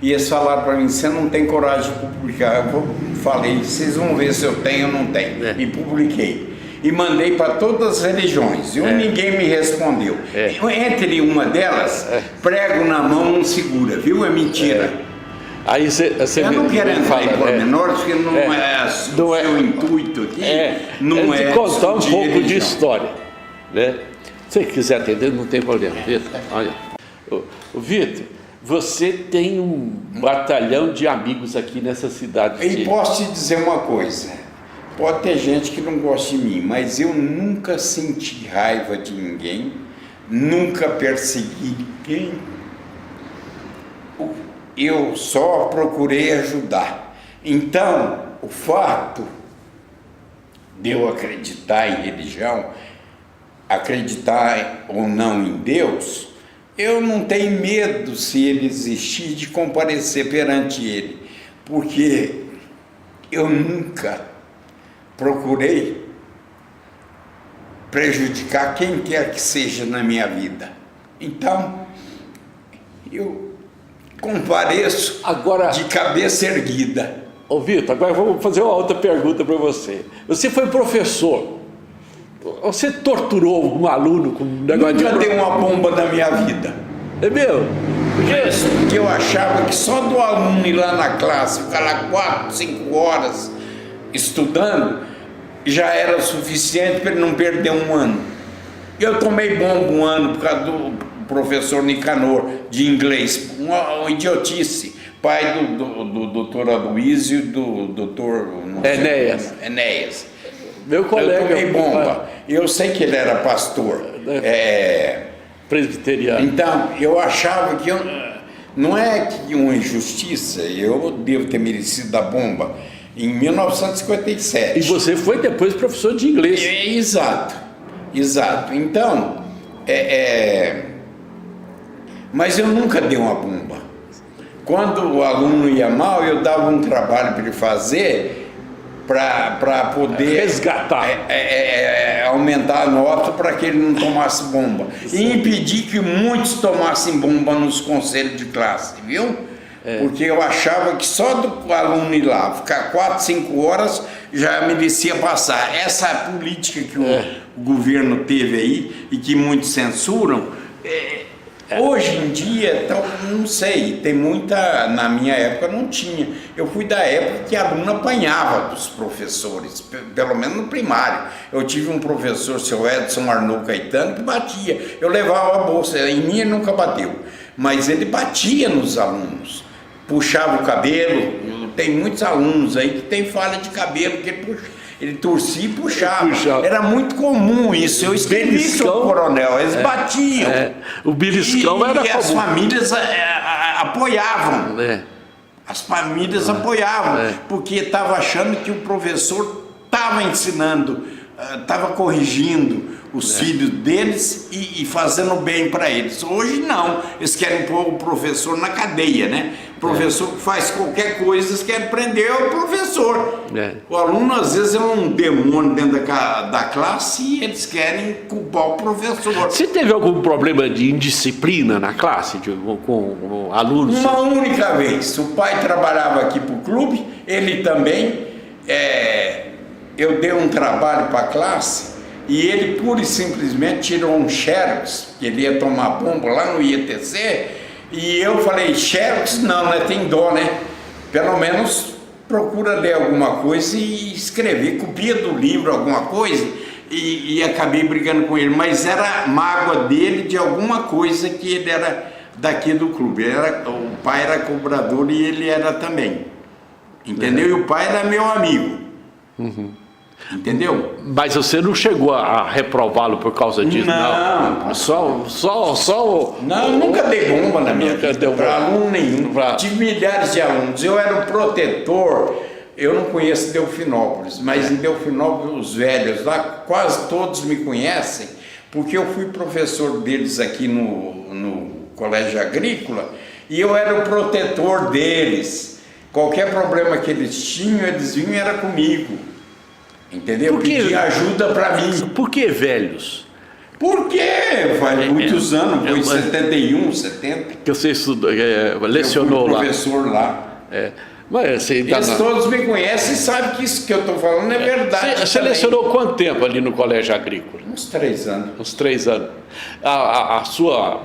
Speaker 2: e eles falaram para mim, você não tem coragem de publicar. Eu falei, vocês vão ver se eu tenho ou não tenho. E publiquei. E mandei para todas as religiões. E ninguém me respondeu. Entre uma delas, prego na mão não segura, viu? É mentira.
Speaker 1: Aí eu
Speaker 2: não quero entrar em pormenores, porque não é o seu intuito aqui. Não é
Speaker 1: de contar um pouco de história, né? Se você quiser atender, não tem problema, Vitor. Olha, Vitor, você tem um batalhão de amigos aqui nessa cidade.
Speaker 2: E posso te dizer uma coisa. Pode ter gente que não gosta de mim, mas eu nunca senti raiva de ninguém, nunca persegui ninguém. Eu só procurei ajudar. Então, o fato de eu acreditar em religião, acreditar ou não em Deus, eu não tenho medo, se ele existir, de comparecer perante ele, porque eu nunca procurei prejudicar quem quer que seja na minha vida. Então, eu compareço agora de cabeça erguida.
Speaker 1: Ô Vitor, agora vamos fazer uma outra pergunta para você. Você foi professor. Você torturou algum aluno com um negócio
Speaker 2: Nunca dei uma bomba na minha vida.
Speaker 1: É meu?
Speaker 2: Porque eu achava que só do aluno ir lá na classe, ficar lá 4, 5 horas estudando, já era suficiente para ele não perder um ano. Eu tomei bomba um ano por causa do professor Nicanor, de inglês, uma idiotice, pai do doutor Aloysio e do doutor Enéas.
Speaker 1: Meu colega.
Speaker 2: Eu tomei bomba. Eu sei que ele era pastor.
Speaker 1: Presbiteriano.
Speaker 2: Então, eu achava que não é que uma injustiça, eu devo ter merecido a bomba. Em 1957.
Speaker 1: E você foi depois professor de inglês.
Speaker 2: Exato. Então, mas eu nunca dei uma bomba. Quando o aluno ia mal, eu dava um trabalho para ele fazer para poder
Speaker 1: resgatar,
Speaker 2: aumentar a nota para que ele não tomasse bomba. Sim. E impedir que muitos tomassem bomba nos conselhos de classe, viu? Porque eu achava que só do aluno ir lá, ficar 4, 5 horas, já merecia passar. Essa política que o governo teve aí e que muitos censuram, hoje em dia, então, não sei, tem muita, na minha época não tinha. Eu fui da época que aluno apanhava dos professores, pelo menos no primário. Eu tive um professor, seu Edson Arnaud Caetano, que batia. Eu levava a bolsa, em mim ele nunca bateu, mas ele batia nos alunos. Puxava o cabelo, tem muitos alunos aí que tem falha de cabelo, que ele torcia e puxava. Era muito comum isso. Eu escrevi isso ao coronel, eles batiam.
Speaker 1: O beliscão era comum.
Speaker 2: E as famílias apoiavam. As famílias apoiavam, porque estavam achando que o professor estava ensinando, estava corrigindo os filhos deles e fazendo bem para eles. Hoje não, eles querem pôr o professor na cadeia, né? O professor que faz qualquer coisa, eles querem prender o professor. O aluno às vezes é um demônio dentro da classe e eles querem culpar o professor.
Speaker 1: Você teve algum problema de indisciplina na classe com alunos?
Speaker 2: Uma única vez. O pai trabalhava aqui para o clube, ele também. Eu dei um trabalho para a classe e ele pura e simplesmente tirou um xerox, que ele ia tomar bomba lá no IETC, e eu falei, xerox não, né? Tem dó, né? Pelo menos procura ler alguma coisa e escrever, copia do livro alguma coisa, e acabei brigando com ele, mas era mágoa dele de alguma coisa que ele era daqui do clube. O pai era cobrador e ele era também, entendeu? E o pai era meu amigo. Entendeu?
Speaker 1: Mas você não chegou a reprová-lo por causa disso, não? Só
Speaker 2: não, nunca dei bomba na minha vida para aluno nenhum. Tive milhares de alunos. Eu era o protetor. Eu não conheço Delfinópolis, mas em Delfinópolis os velhos lá, quase todos me conhecem, porque eu fui professor deles aqui no Colégio Agrícola e eu era o protetor deles. Qualquer problema que eles tinham, eles vinham e era comigo. Entendeu? Pedir ajuda para mim.
Speaker 1: Por que velhos?
Speaker 2: Porque faz muitos anos, foi em 71, 70.
Speaker 1: Que você estudou, lecionou lá.
Speaker 2: Professor lá.
Speaker 1: Mas você
Speaker 2: eles todos me conhecem e sabem que isso que eu estou falando é verdade.
Speaker 1: Você lecionou quanto tempo ali no Colégio Agrícola?
Speaker 2: Uns 3 anos.
Speaker 1: Uns 3 anos. A sua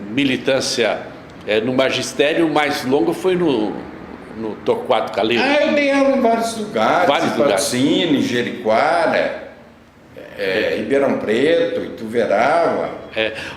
Speaker 1: militância no magistério mais longa foi no Torquato Calil?
Speaker 2: Eu dei aula em vários lugares. Patrocínio, Jericoara, Ribeirão Preto, Ituverava.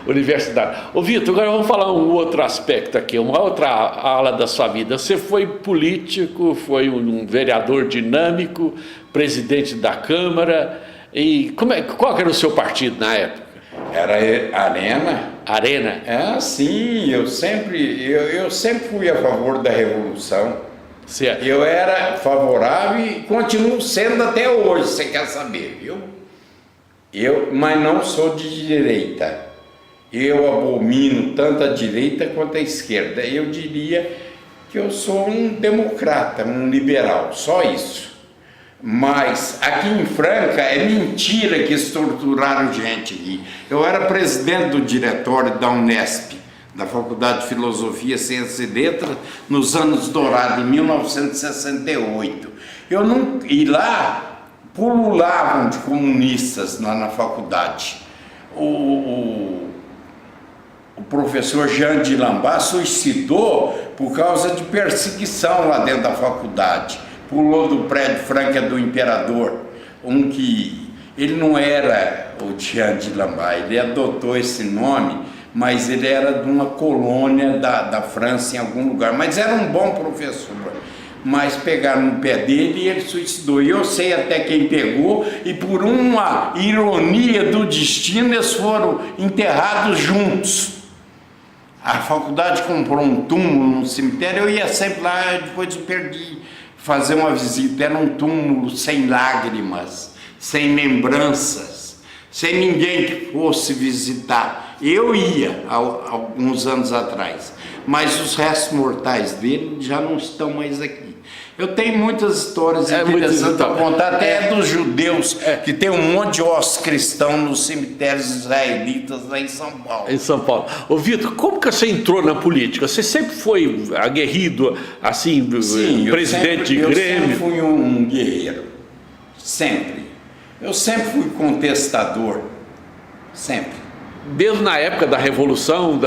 Speaker 1: Universidade. Ô Vitor, agora vamos falar um outro aspecto aqui, uma outra ala da sua vida. Você foi político, foi um vereador dinâmico, presidente da Câmara. E qual era o seu partido na época?
Speaker 2: Era Arena.
Speaker 1: Arena?
Speaker 2: Sim, eu sempre fui a favor da Revolução.
Speaker 1: Certo.
Speaker 2: Eu era favorável e continuo sendo até hoje, você quer saber, viu? Mas não sou de direita. Eu abomino tanto a direita quanto a esquerda. Eu diria que eu sou um democrata, um liberal, só isso. Mas aqui em Franca é mentira que eles torturaram gente aqui. Eu era presidente do diretório da Unesp, da Faculdade de Filosofia, Ciências e Letras, nos anos dourados, em 1968. E lá pululavam de comunistas lá na faculdade. O professor Jean de Lambert suicidou por causa de perseguição lá dentro da faculdade. Pulou do prédio Franca do Imperador, ele não era o Jean de Lambert, ele adotou esse nome, mas ele era de uma colônia da França em algum lugar, mas era um bom professor. Mas pegaram no pé dele e ele suicidou. E eu sei até quem pegou, e por uma ironia do destino, eles foram enterrados juntos. A faculdade comprou um túmulo no cemitério, eu ia sempre lá, depois eu perdi fazer uma visita. Era um túmulo sem lágrimas, sem lembranças, sem ninguém que fosse visitar. Eu ia há alguns anos atrás, mas os restos mortais dele já não estão mais aqui. Eu tenho muitas histórias interessantes para contar, até dos judeus, que tem um monte de ossos cristãos nos cemitérios israelitas lá em São Paulo.
Speaker 1: Em São Paulo. Ô Vitor, como que você entrou na política? Você sempre foi aguerrido, assim,
Speaker 2: Sim,
Speaker 1: presidente de Grêmio?
Speaker 2: Eu sempre fui um guerreiro, sempre. Eu sempre fui contestador, sempre.
Speaker 1: Mesmo na época da Revolução,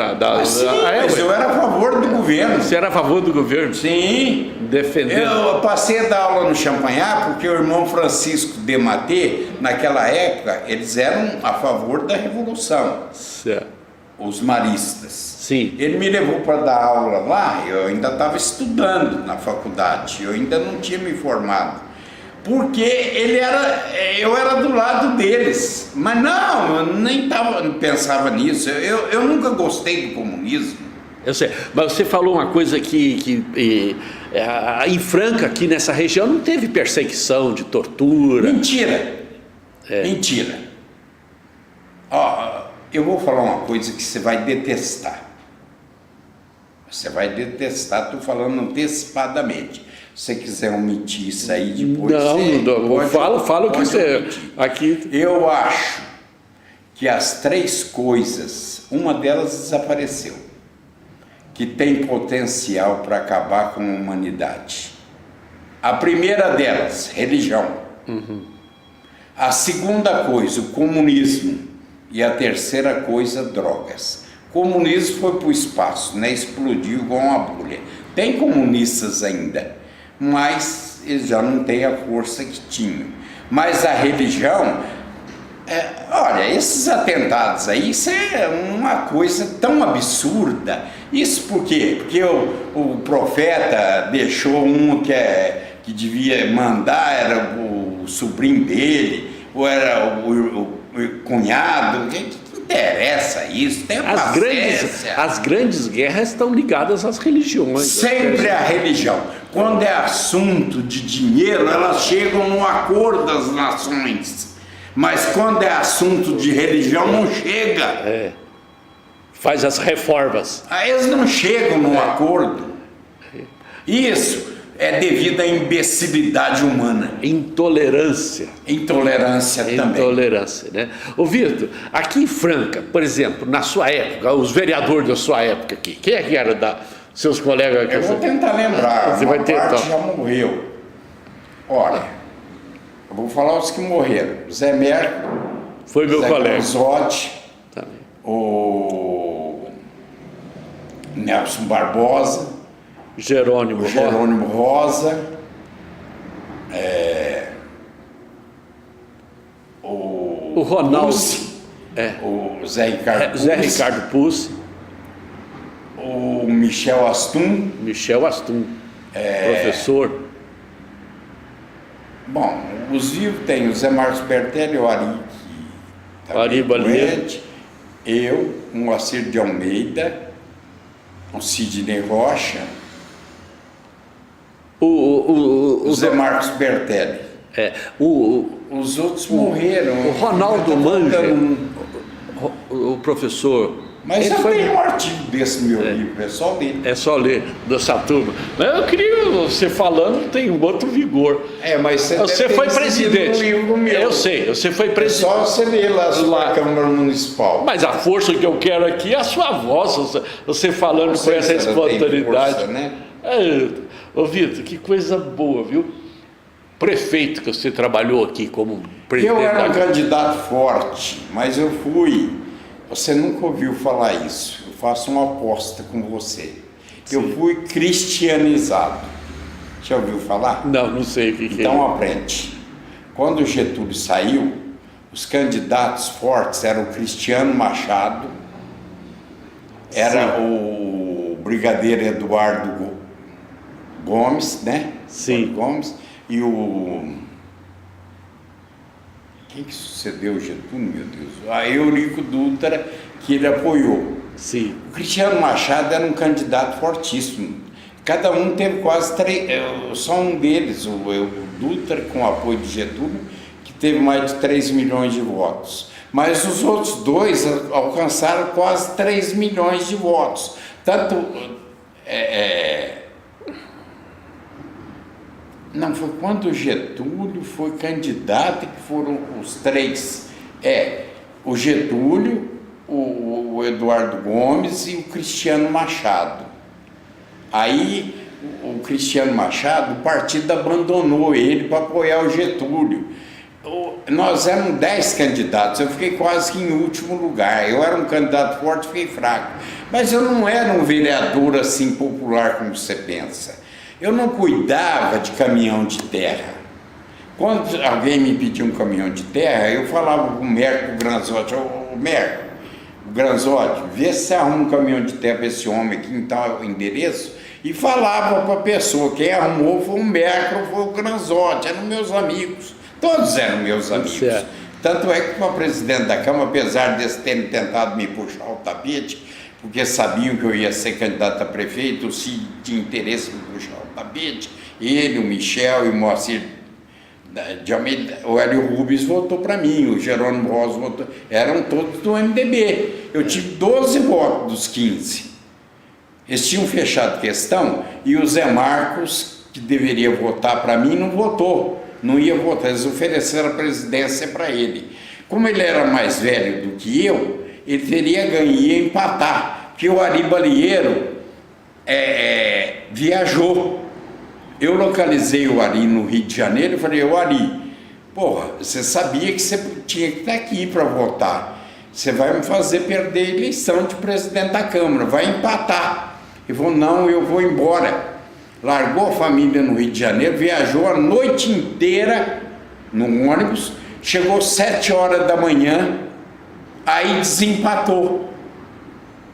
Speaker 2: Sim, mas eu era a favor do governo.
Speaker 1: Você era a favor do governo?
Speaker 2: Sim.
Speaker 1: Defendendo.
Speaker 2: Eu passei a dar aula no Champagnat porque o irmão Francisco de Maté, naquela época, eles eram a favor da Revolução.
Speaker 1: Certo.
Speaker 2: Os maristas.
Speaker 1: Sim.
Speaker 2: Ele me levou para dar aula lá, eu ainda estava estudando na faculdade, eu ainda não tinha me formado. Porque eu era do lado deles, mas não, eu nem pensava nisso, eu nunca gostei do comunismo,
Speaker 1: Eu sei, mas você falou uma coisa em Franca, aqui nessa região, não teve perseguição de tortura.
Speaker 2: Mentira! Mentira! Ó, eu vou falar uma coisa que você vai detestar. Você vai detestar, estou falando antecipadamente. Se você quiser omitir isso aí depois...
Speaker 1: Fala o que você... Aqui...
Speaker 2: Eu acho que as 3 coisas, uma delas desapareceu, que tem potencial para acabar com a humanidade. A primeira delas, religião. A segunda coisa, o comunismo. E a terceira coisa, drogas. O comunismo foi para o espaço, né? Explodiu igual uma bolha. Tem comunistas ainda, mas eles já não têm a força que tinham. Mas a religião... olha, esses atentados aí, isso é uma coisa tão absurda. Isso por quê? Porque o profeta deixou que devia mandar, era o sobrinho dele, ou era o cunhado. Que interessa isso? Tem
Speaker 1: as grandes guerras estão ligadas às religiões.
Speaker 2: Sempre a religião. Quando é assunto de dinheiro, elas chegam no acordo das nações. Mas quando é assunto de religião, não chega.
Speaker 1: Faz as reformas.
Speaker 2: Eles não chegam num acordo. Isso é devido à imbecilidade humana.
Speaker 1: Intolerância.
Speaker 2: Intolerância também.
Speaker 1: Intolerância, né? Ô Vitor, aqui em Franca, por exemplo, na sua época, os vereadores da sua época aqui, quem é que era seus colegas?
Speaker 2: Eu vou tentar lembrar,
Speaker 1: Você vai tentar.
Speaker 2: Parte já morreu. Olha, eu vou falar os que morreram. Zé Merco.
Speaker 1: Foi meu colega.
Speaker 2: Granzotti,
Speaker 1: também.
Speaker 2: O Nelson Barbosa.
Speaker 1: Jerônimo
Speaker 2: Rosa, o
Speaker 1: Ronaldo,
Speaker 2: Pucci, o Zé Ricardo
Speaker 1: Pucci,
Speaker 2: o Michel Astum,
Speaker 1: professor.
Speaker 2: Bom, os vivos tem o Zé Marcos Bertelli, o Ari Balete, eu, o Moacir de Almeida, o Sidney Rocha, o Zé Marcos Bertelli. Os outros morreram.
Speaker 1: O Ronaldo Manja, o professor.
Speaker 2: Mas já tem um artigo desse meu livro, é só ler.
Speaker 1: É só ler, dessa turma. Eu queria, você falando, tem um outro vigor.
Speaker 2: Mas
Speaker 1: você foi presidente.
Speaker 2: Um livro meu.
Speaker 1: Eu sei, você foi presidente.
Speaker 2: É só você ler lá na Câmara Municipal.
Speaker 1: Mas a força que eu quero aqui é a sua voz, você falando com essa espontaneidade.
Speaker 2: Força, né?
Speaker 1: Ô Vitor, que coisa boa, viu? Prefeito que você trabalhou aqui como presidente.
Speaker 2: Eu era um candidato forte, mas eu fui. Você nunca ouviu falar isso. Eu faço uma aposta com você. Sim. Eu fui cristianizado. Já ouviu falar?
Speaker 1: Não sei o que é.
Speaker 2: Então aprende. Quando o Getúlio saiu, os candidatos fortes eram o Cristiano Machado, era o brigadeiro Eduardo Gomes, né?
Speaker 1: Sim.
Speaker 2: Gomes, e o... Quem que sucedeu o Getúlio, meu Deus? Eurico Dutra, que ele apoiou.
Speaker 1: Sim.
Speaker 2: O Cristiano Machado era um candidato fortíssimo. Cada um teve quase 3... Só um deles, o Dutra, com o apoio de Getúlio, que teve mais de 3 milhões de votos. Mas os outros dois alcançaram quase 3 milhões de votos. Tanto... Não, foi quando o Getúlio foi candidato que foram os 3. O Getúlio, o Eduardo Gomes e o Cristiano Machado. Aí, o Cristiano Machado, o partido abandonou ele para apoiar o Getúlio. Nós éramos 10 candidatos, eu fiquei quase que em último lugar. Eu era um candidato forte, fiquei fraco. Mas eu não era um vereador assim popular como você pensa. Eu não cuidava de caminhão de terra. Quando alguém me pedia um caminhão de terra, eu falava com o Merco, o Granzotti, o Merco, o Granzotti, vê se você arruma um caminhão de terra para esse homem aqui em tal endereço, e falava para a pessoa, quem arrumou foi o Merco, foi o Granzotti, eram meus amigos, todos eram meus amigos. Certo. Tanto é que para presidente da Câmara, apesar de terem tentado me puxar o tapete, porque sabiam que eu ia ser candidato a prefeito, o Cid tinha interesse em puxar o tapete, ele, o Michel e o Moacir de Almeida, o Hélio Rubens votou para mim, o Jerônimo Rosa votou, eram todos do MDB. Eu tive 12 votos dos 15. Eles tinham fechado questão e o Zé Marcos, que deveria votar para mim, não votou, não ia votar, eles ofereceram a presidência para ele. Como ele era mais velho do que eu, ele teria ganho e ia empatar, porque o Ari Balieiro viajou. Eu localizei o Ari no Rio de Janeiro e falei, ô Ari, porra, você sabia que você tinha que estar aqui para votar. Você vai me fazer perder a eleição de presidente da Câmara, vai empatar. Ele falou, não, eu vou embora. Largou a família no Rio de Janeiro, viajou a noite inteira no ônibus, chegou 7 horas da manhã, aí desempatou.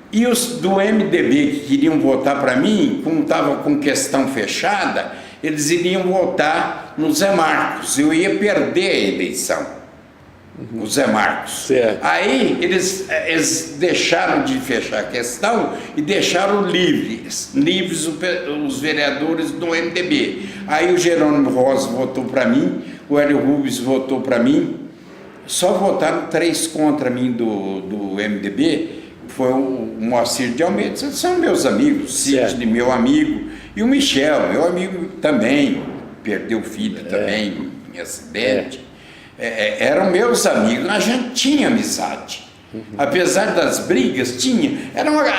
Speaker 2: E os do MDB que queriam votar para mim, como estava com questão fechada, eles iriam votar no Zé Marcos. Eu ia perder a eleição, o Zé Marcos.
Speaker 1: Certo.
Speaker 2: Aí eles deixaram de fechar a questão e deixaram livres os vereadores do MDB. Aí o Jerônimo Rosa votou para mim, o Hélio Rubens votou para mim, só votaram 3 contra mim do MDB. Foi o Moacir de Almeida, são meus amigos, Sidney, meu amigo, e o Michel, meu amigo também, perdeu filho também em acidente. Eram meus amigos, a gente tinha amizade. Apesar das brigas, tinha.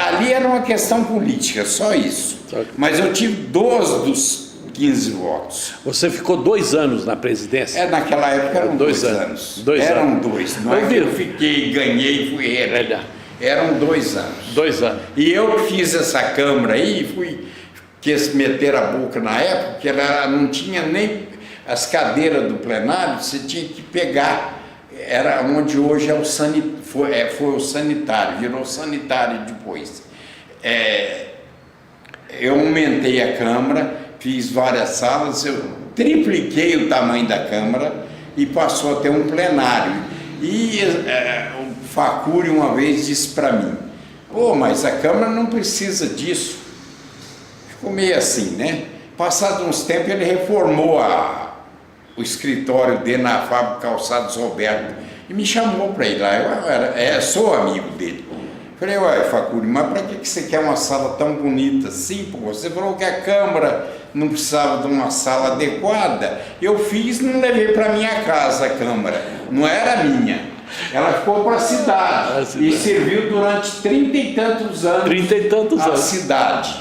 Speaker 2: Ali era uma questão política, só isso. Mas eu tive 12 dos 15 votos.
Speaker 1: Você ficou 2 anos na presidência?
Speaker 2: Naquela época eram 2 anos. Eram 2, não é que eu fiquei, ganhei e fui reeleito. Eram 2 anos.
Speaker 1: 2 anos.
Speaker 2: E eu fiz essa Câmara aí, quis meter a boca na época, porque ela não tinha nem as cadeiras do plenário, você tinha que pegar, era onde hoje foi o sanitário, virou sanitário depois. Eu aumentei a Câmara, fiz várias salas, eu tripliquei o tamanho da Câmara e passou a ter um plenário. E o Facuri uma vez disse para mim, pô, mas a Câmara não precisa disso. Ficou meio assim, né? Passado uns tempos ele reformou o escritório dele na fábrica Calçados Roberto e me chamou para ir lá. Eu sou amigo dele. Falei, ué, Facuri, mas para que você quer uma sala tão bonita assim? Pô, você falou que a Câmara não precisava de uma sala adequada. Eu fiz e não levei para minha casa a Câmara. Não era minha. Ela ficou para a cidade e serviu durante 30 e tantos anos a cidade.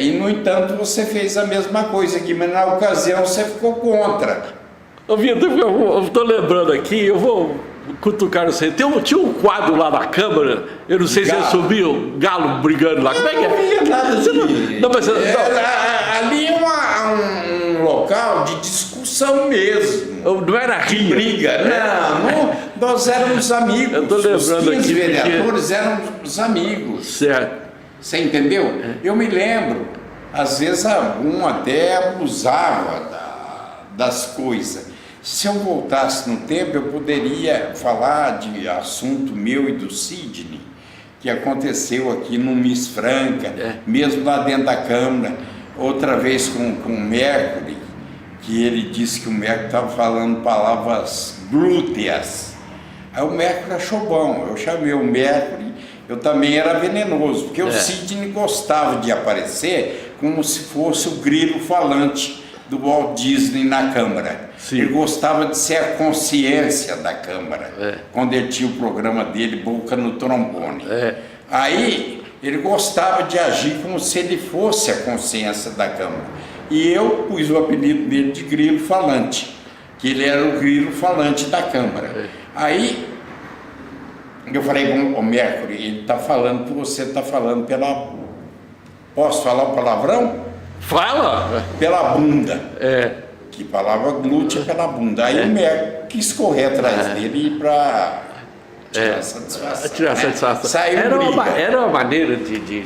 Speaker 2: E, no entanto, você fez a mesma coisa aqui, mas na ocasião você ficou contra.
Speaker 1: Ô, Vitor, eu estou lembrando aqui, eu vou cutucar você. Tinha um quadro lá na Câmara, eu não sei se ele subiu, galo brigando lá. Como é que é?
Speaker 2: Não havia nada disso.
Speaker 1: Não, mas,
Speaker 2: ali é um local de discussão mesmo.
Speaker 1: Não era rinha.
Speaker 2: Briga. Não, nós éramos amigos.
Speaker 1: Eu estou lembrando
Speaker 2: os 15
Speaker 1: aqui.
Speaker 2: vereadores éramos amigos.
Speaker 1: Certo.
Speaker 2: Você entendeu? Eu me lembro, às vezes algum até abusava das coisas. Se eu voltasse no tempo, eu poderia falar de assunto meu e do Sidney, que aconteceu aqui no Miss Franca, mesmo lá dentro da Câmara, outra vez com o Mercury, que ele disse que o Mercury estava falando palavras glúteas. Aí o Mercury achou bom, eu chamei o Mercury, eu também era venenoso, porque o Sidney gostava de aparecer como se fosse o grilo falante do Walt Disney na Câmara.
Speaker 1: Sim.
Speaker 2: Ele gostava de ser a consciência da Câmara, quando ele tinha o programa dele, Boca no Trombone. Aí ele gostava de agir como se ele fosse a consciência da Câmara. E eu pus o apelido dele de grilo falante, que ele era o grilo falante da Câmara. Aí eu falei, o Mercury, ele está falando que você está falando pela... Posso falar o palavrão?
Speaker 1: Fala!
Speaker 2: Pela bunda. Que palavra glútea pela bunda. Aí o Mercury quis correr atrás dele para tirar satisfação.
Speaker 1: Tirar satisfação.
Speaker 2: Saiu
Speaker 1: era uma maneira de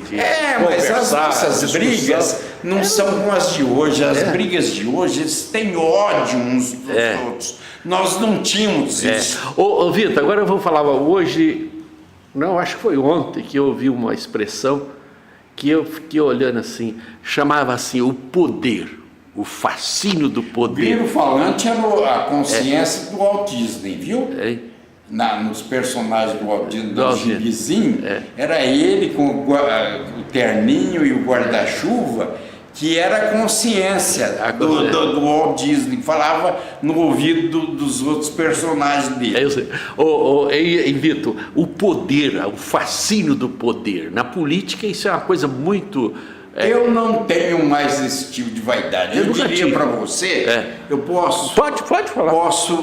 Speaker 2: mas as nossas brigas não são como as de hoje. As brigas de hoje, eles têm ódio uns dos outros. Nós não tínhamos isso.
Speaker 1: Ô, Vitor, agora eu vou falar, hoje não, acho que foi ontem que eu ouvi uma expressão que eu fiquei olhando assim, chamava assim o poder, o fascínio do
Speaker 2: O
Speaker 1: poder.
Speaker 2: grilo falante era a consciência do Walt Disney, viu?
Speaker 1: É.
Speaker 2: Nos personagens do Walt Disney,
Speaker 1: Do
Speaker 2: do
Speaker 1: Walt Disney.
Speaker 2: gibizinho, era ele com o terninho e o guarda-chuva, que era a consciência do Walt Disney, que falava no ouvido dos outros personagens dele.
Speaker 1: Eu sei. Vitor, o poder, o fascínio do poder. Na política isso é uma coisa muito...
Speaker 2: Eu não tenho mais esse tipo de vaidade. Eu diria para você, eu posso...
Speaker 1: Pode falar.
Speaker 2: Posso...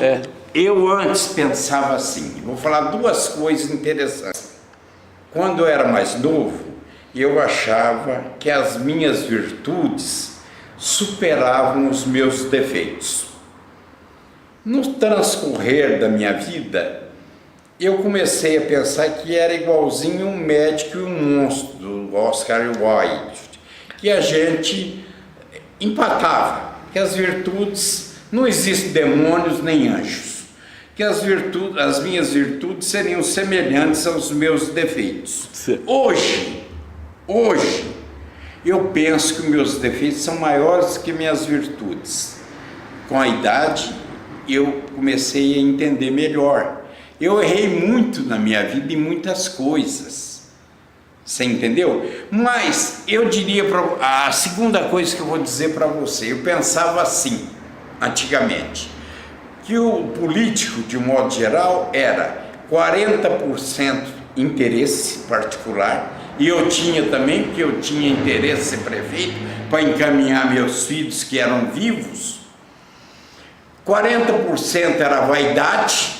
Speaker 2: Eu antes pensava assim, vou falar duas coisas interessantes. Quando eu era mais novo, eu achava que as minhas virtudes superavam os meus defeitos. No transcorrer da minha vida, eu comecei a pensar que era igualzinho um médico e um monstro, do Oscar Wilde, que a gente empatava, que as virtudes, não existem demônios nem anjos, que as minhas virtudes seriam semelhantes aos meus defeitos.
Speaker 1: Sim.
Speaker 2: Hoje, eu penso que meus defeitos são maiores que minhas virtudes. Com a idade, eu comecei a entender melhor. Eu errei muito na minha vida em muitas coisas. Você entendeu? Mas eu diria, a segunda coisa que eu vou dizer para você, eu pensava assim, antigamente, que o político, de modo geral, era 40% interesse particular, e eu tinha também, porque eu tinha interesse em ser prefeito, para encaminhar meus filhos que eram vivos. 40% era vaidade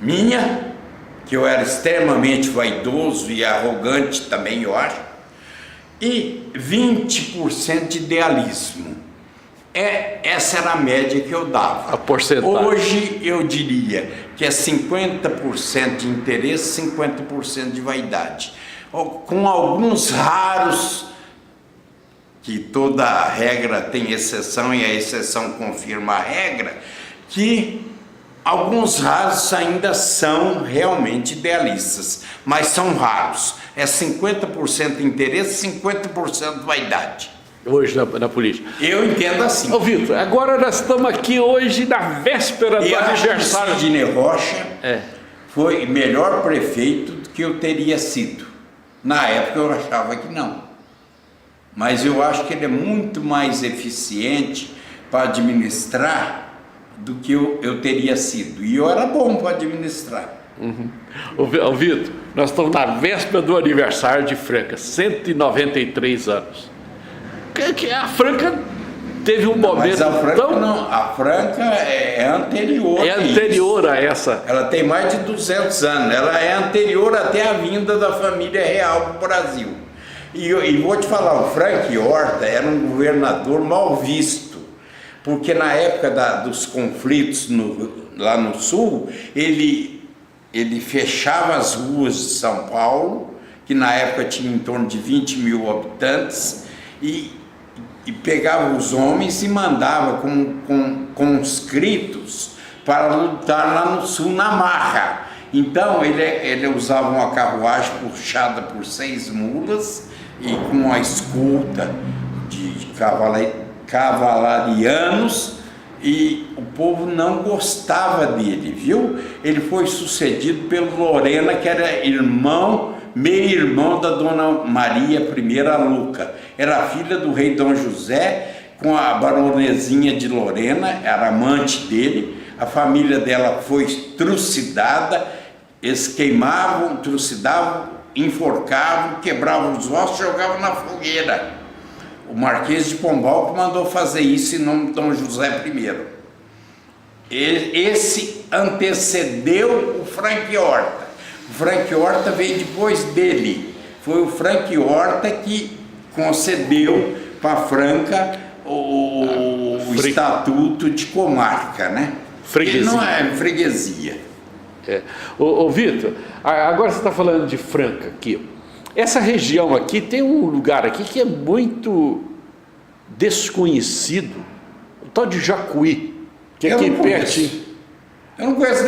Speaker 2: minha, que eu era extremamente vaidoso e arrogante também, eu acho, e 20% de idealismo. Essa era a média que eu dava.
Speaker 1: A porcentagem.
Speaker 2: Hoje eu diria que é 50% de interesse, 50% de vaidade. Com alguns raros, que toda regra tem exceção e a exceção confirma a regra, que alguns raros ainda são realmente idealistas, mas são raros. É 50% interesse, 50% vaidade.
Speaker 1: Hoje na política.
Speaker 2: Eu entendo assim.
Speaker 1: Ô Vitor, agora nós estamos aqui hoje na véspera do aniversário.
Speaker 2: Sidney Rocha foi melhor prefeito do que eu teria sido. Na época eu achava que não. Mas eu acho que ele é muito mais eficiente para administrar do que eu teria sido. E eu era bom para administrar.
Speaker 1: Ô Vitor, nós estamos na véspera do aniversário de Franca, 193 anos. Que a Franca teve um momento.
Speaker 2: Mas a Franca é anterior.
Speaker 1: É anterior a essa.
Speaker 2: Ela tem mais de 200 anos. Ela é anterior até a vinda da família real para o Brasil. E vou te falar, o Frank Horta era um governador mal visto, porque na época dos conflitos lá no sul, ele fechava as ruas de São Paulo, que na época tinha em torno de 20 mil habitantes, e pegava os homens e mandava com conscritos para lutar lá no sul, na marra. Então ele usava uma carruagem puxada por 6 mulas e com a escolta de cavalarianos, e o povo não gostava dele, viu? Ele foi sucedido pelo Lorena, que era meio-irmão da Dona Maria I Luca. Era filha do rei Dom José, com a baronesinha de Lorena, era amante dele. A família dela foi trucidada, eles queimavam, trucidavam, enforcavam, quebravam os ossos, jogavam na fogueira. O Marquês de Pombal que mandou fazer isso em nome de Dom José I. Esse antecedeu o Frank Horta. O Frank Horta veio depois dele. Foi o Frank Horta que concedeu para Franca o estatuto de comarca, né?
Speaker 1: Freguesia.
Speaker 2: Ele não é freguesia.
Speaker 1: Ô Vitor, agora você está falando de Franca aqui. Essa região aqui tem um lugar aqui que é muito desconhecido, o tal de Jacuí, que é aqui pertinho.
Speaker 2: Eu não conheço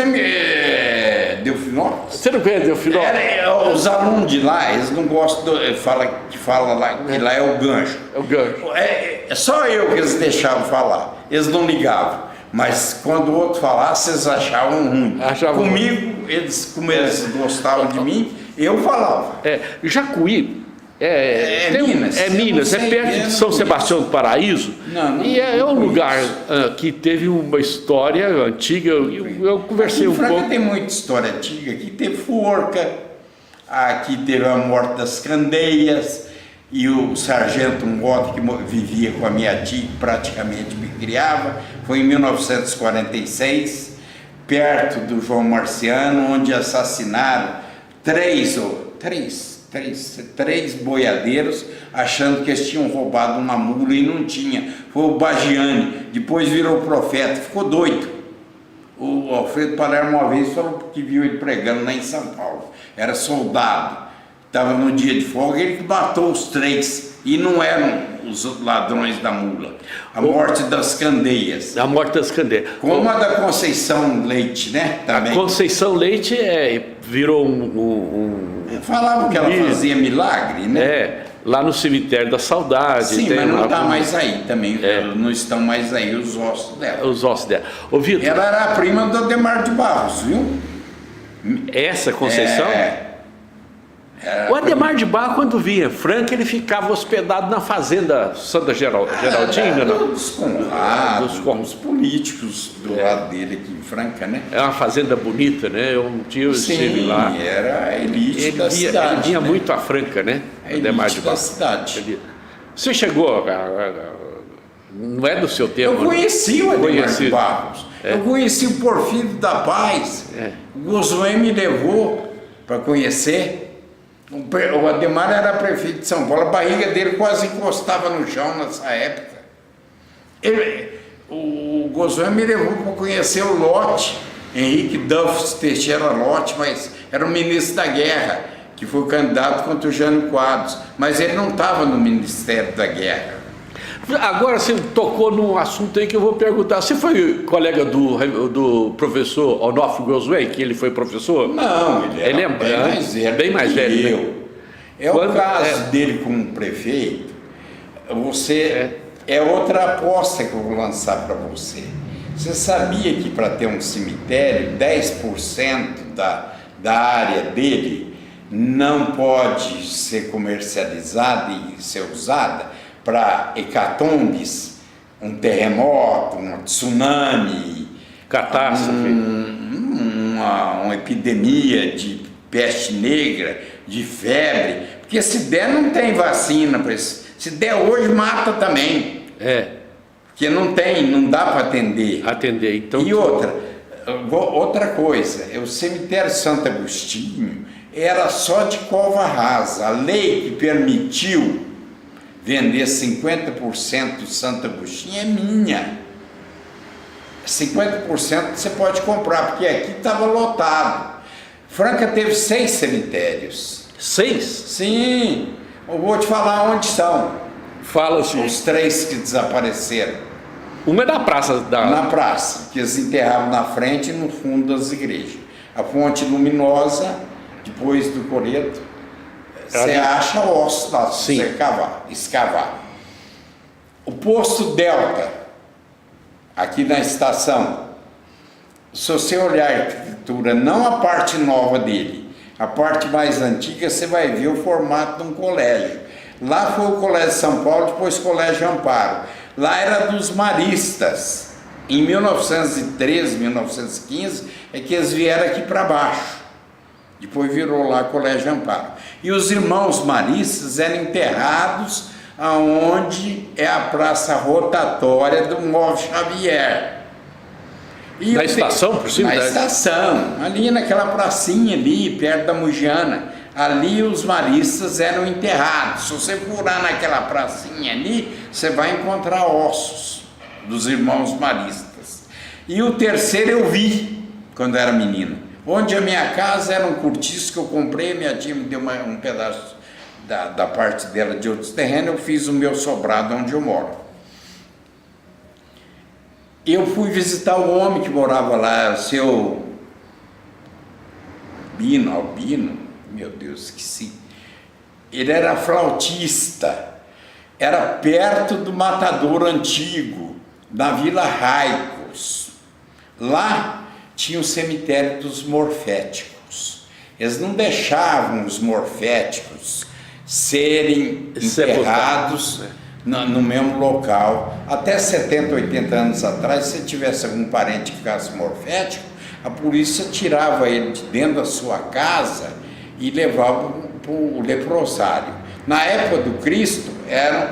Speaker 2: Delfinópolis?
Speaker 1: Você não conhece Delfinópolis?
Speaker 2: Os alunos de lá, eles não gostam, fala lá, que lá é o gancho.
Speaker 1: É o gancho.
Speaker 2: É só eu que eles deixavam falar, eles não ligavam. Mas quando o outro falasse, eles achavam ruim. Comigo, como eles gostavam de mim, eu falava.
Speaker 1: Jacuí
Speaker 2: Minas.
Speaker 1: É Minas, é perto de São Sebastião do Paraíso. E é um lugar que teve uma história antiga. Eu conversei um pouco.
Speaker 2: Franca tem muita história antiga. Aqui teve forca, aqui teve a morte das Candeias, e o sargento Mota, que vivia com a minha tia, que praticamente me criava, foi em 1946, perto do João Marciano, onde assassinaram três boiadeiros, achando que eles tinham roubado uma mula e não tinha. Foi o Bagiani, depois virou profeta, ficou doido. O Alfredo Palermo uma vez falou que viu ele pregando lá em São Paulo. Era soldado, estava no dia de folga, ele que matou os três, e não eram os ladrões da mula. A morte das Candeias.
Speaker 1: A morte das Candeias.
Speaker 2: Como a da Conceição Leite, né? Também.
Speaker 1: A Conceição Leite virou
Speaker 2: Falavam que ela fazia milagre, né?
Speaker 1: Lá no Cemitério da Saudade.
Speaker 2: Sim, mas não está mais aí também. Não estão mais aí os ossos dela.
Speaker 1: Os ossos dela. Ô, Vitor,
Speaker 2: ela era a prima do Ademar de Barros, viu?
Speaker 1: Essa Conceição? O Ademar de Barros, quando vinha em Franca, ele ficava hospedado na fazenda Santa Geraldina, não?
Speaker 2: Dos Conrados, os políticos do lado dele aqui em Franca, né?
Speaker 1: É uma fazenda bonita, né? Um tio esteve lá.
Speaker 2: Era a elite da cidade.
Speaker 1: Ele vinha muito a Franca, né?
Speaker 2: A elite da cidade.
Speaker 1: Você chegou não é do seu tempo.
Speaker 2: Eu conheci o Ademar de Barros. Eu conheci o Porfírio da Paz. O Gozoé me levou para conhecer. O Ademar era prefeito de São Paulo, a barriga dele quase encostava no chão nessa época. O Gozoé me levou para conhecer o Lott, Henrique Duffs Teixeira Lott, mas era o ministro da Guerra, que foi candidato contra o Jânio Quadros, mas ele não estava no Ministério da Guerra.
Speaker 1: Agora você tocou num assunto aí que eu vou perguntar. Você foi colega do professor Onofre Gozoé, que ele foi professor?
Speaker 2: Não, ele é
Speaker 1: bem mais velho
Speaker 2: que
Speaker 1: né?
Speaker 2: eu. O caso dele como prefeito. É outra aposta que eu vou lançar para você. Você sabia que para ter um cemitério, 10% da área dele não pode ser comercializada e ser usada para hecatombes, um terremoto, um tsunami,
Speaker 1: catástrofe,
Speaker 2: uma epidemia de peste negra, de febre, porque se der não tem vacina para isso. Se der hoje mata também. Porque não dá para atender.
Speaker 1: Então.
Speaker 2: E outra coisa, o cemitério Santo Agostinho era só de cova rasa. A lei que permitiu vender 50% do Santo Agostinho é minha. 50% você pode comprar, porque aqui estava lotado. Franca teve 6 cemitérios.
Speaker 1: 6?
Speaker 2: Sim. Eu vou te falar onde são.
Speaker 1: Fala assim.
Speaker 2: Os 3 que desapareceram.
Speaker 1: Uma é da praça.
Speaker 2: Na praça, que eles enterravam na frente e no fundo das igrejas. A Fonte Luminosa, depois do Coreto, você acha ossos lá, se você escavar. O posto Delta, aqui na estação, se você olhar a arquitetura, não a parte nova dele, a parte mais antiga, você vai ver o formato de um colégio. Lá foi o Colégio São Paulo, depois o Colégio Amparo. Lá era dos maristas. Em 1913, 1915, é que eles vieram aqui para baixo. Depois virou lá Colégio Amparo. E os irmãos maristas eram enterrados aonde é a praça rotatória do Móvel Xavier.
Speaker 1: Na estação, por cima?
Speaker 2: Na estação, ali naquela pracinha ali, perto da Mugiana. Ali os maristas eram enterrados. Se você furar naquela pracinha ali, você vai encontrar ossos dos irmãos maristas. E o terceiro eu vi quando era menino. Onde a minha casa era um cortiço que eu comprei, minha tia me deu um pedaço da parte dela de outros terrenos, eu fiz o meu sobrado onde eu moro. Eu fui visitar o homem que morava lá, o seu Albino, meu Deus, esqueci. Ele era flautista, era perto do Matadouro Antigo, na Vila Raicos. Lá tinha o cemitério dos morféticos. Eles não deixavam os morféticos serem enterrados no mesmo local. Até 70, 80 anos atrás, se tivesse algum parente que ficasse morfético, a polícia tirava ele de dentro da sua casa e levava para o leprosário. Na época do Cristo,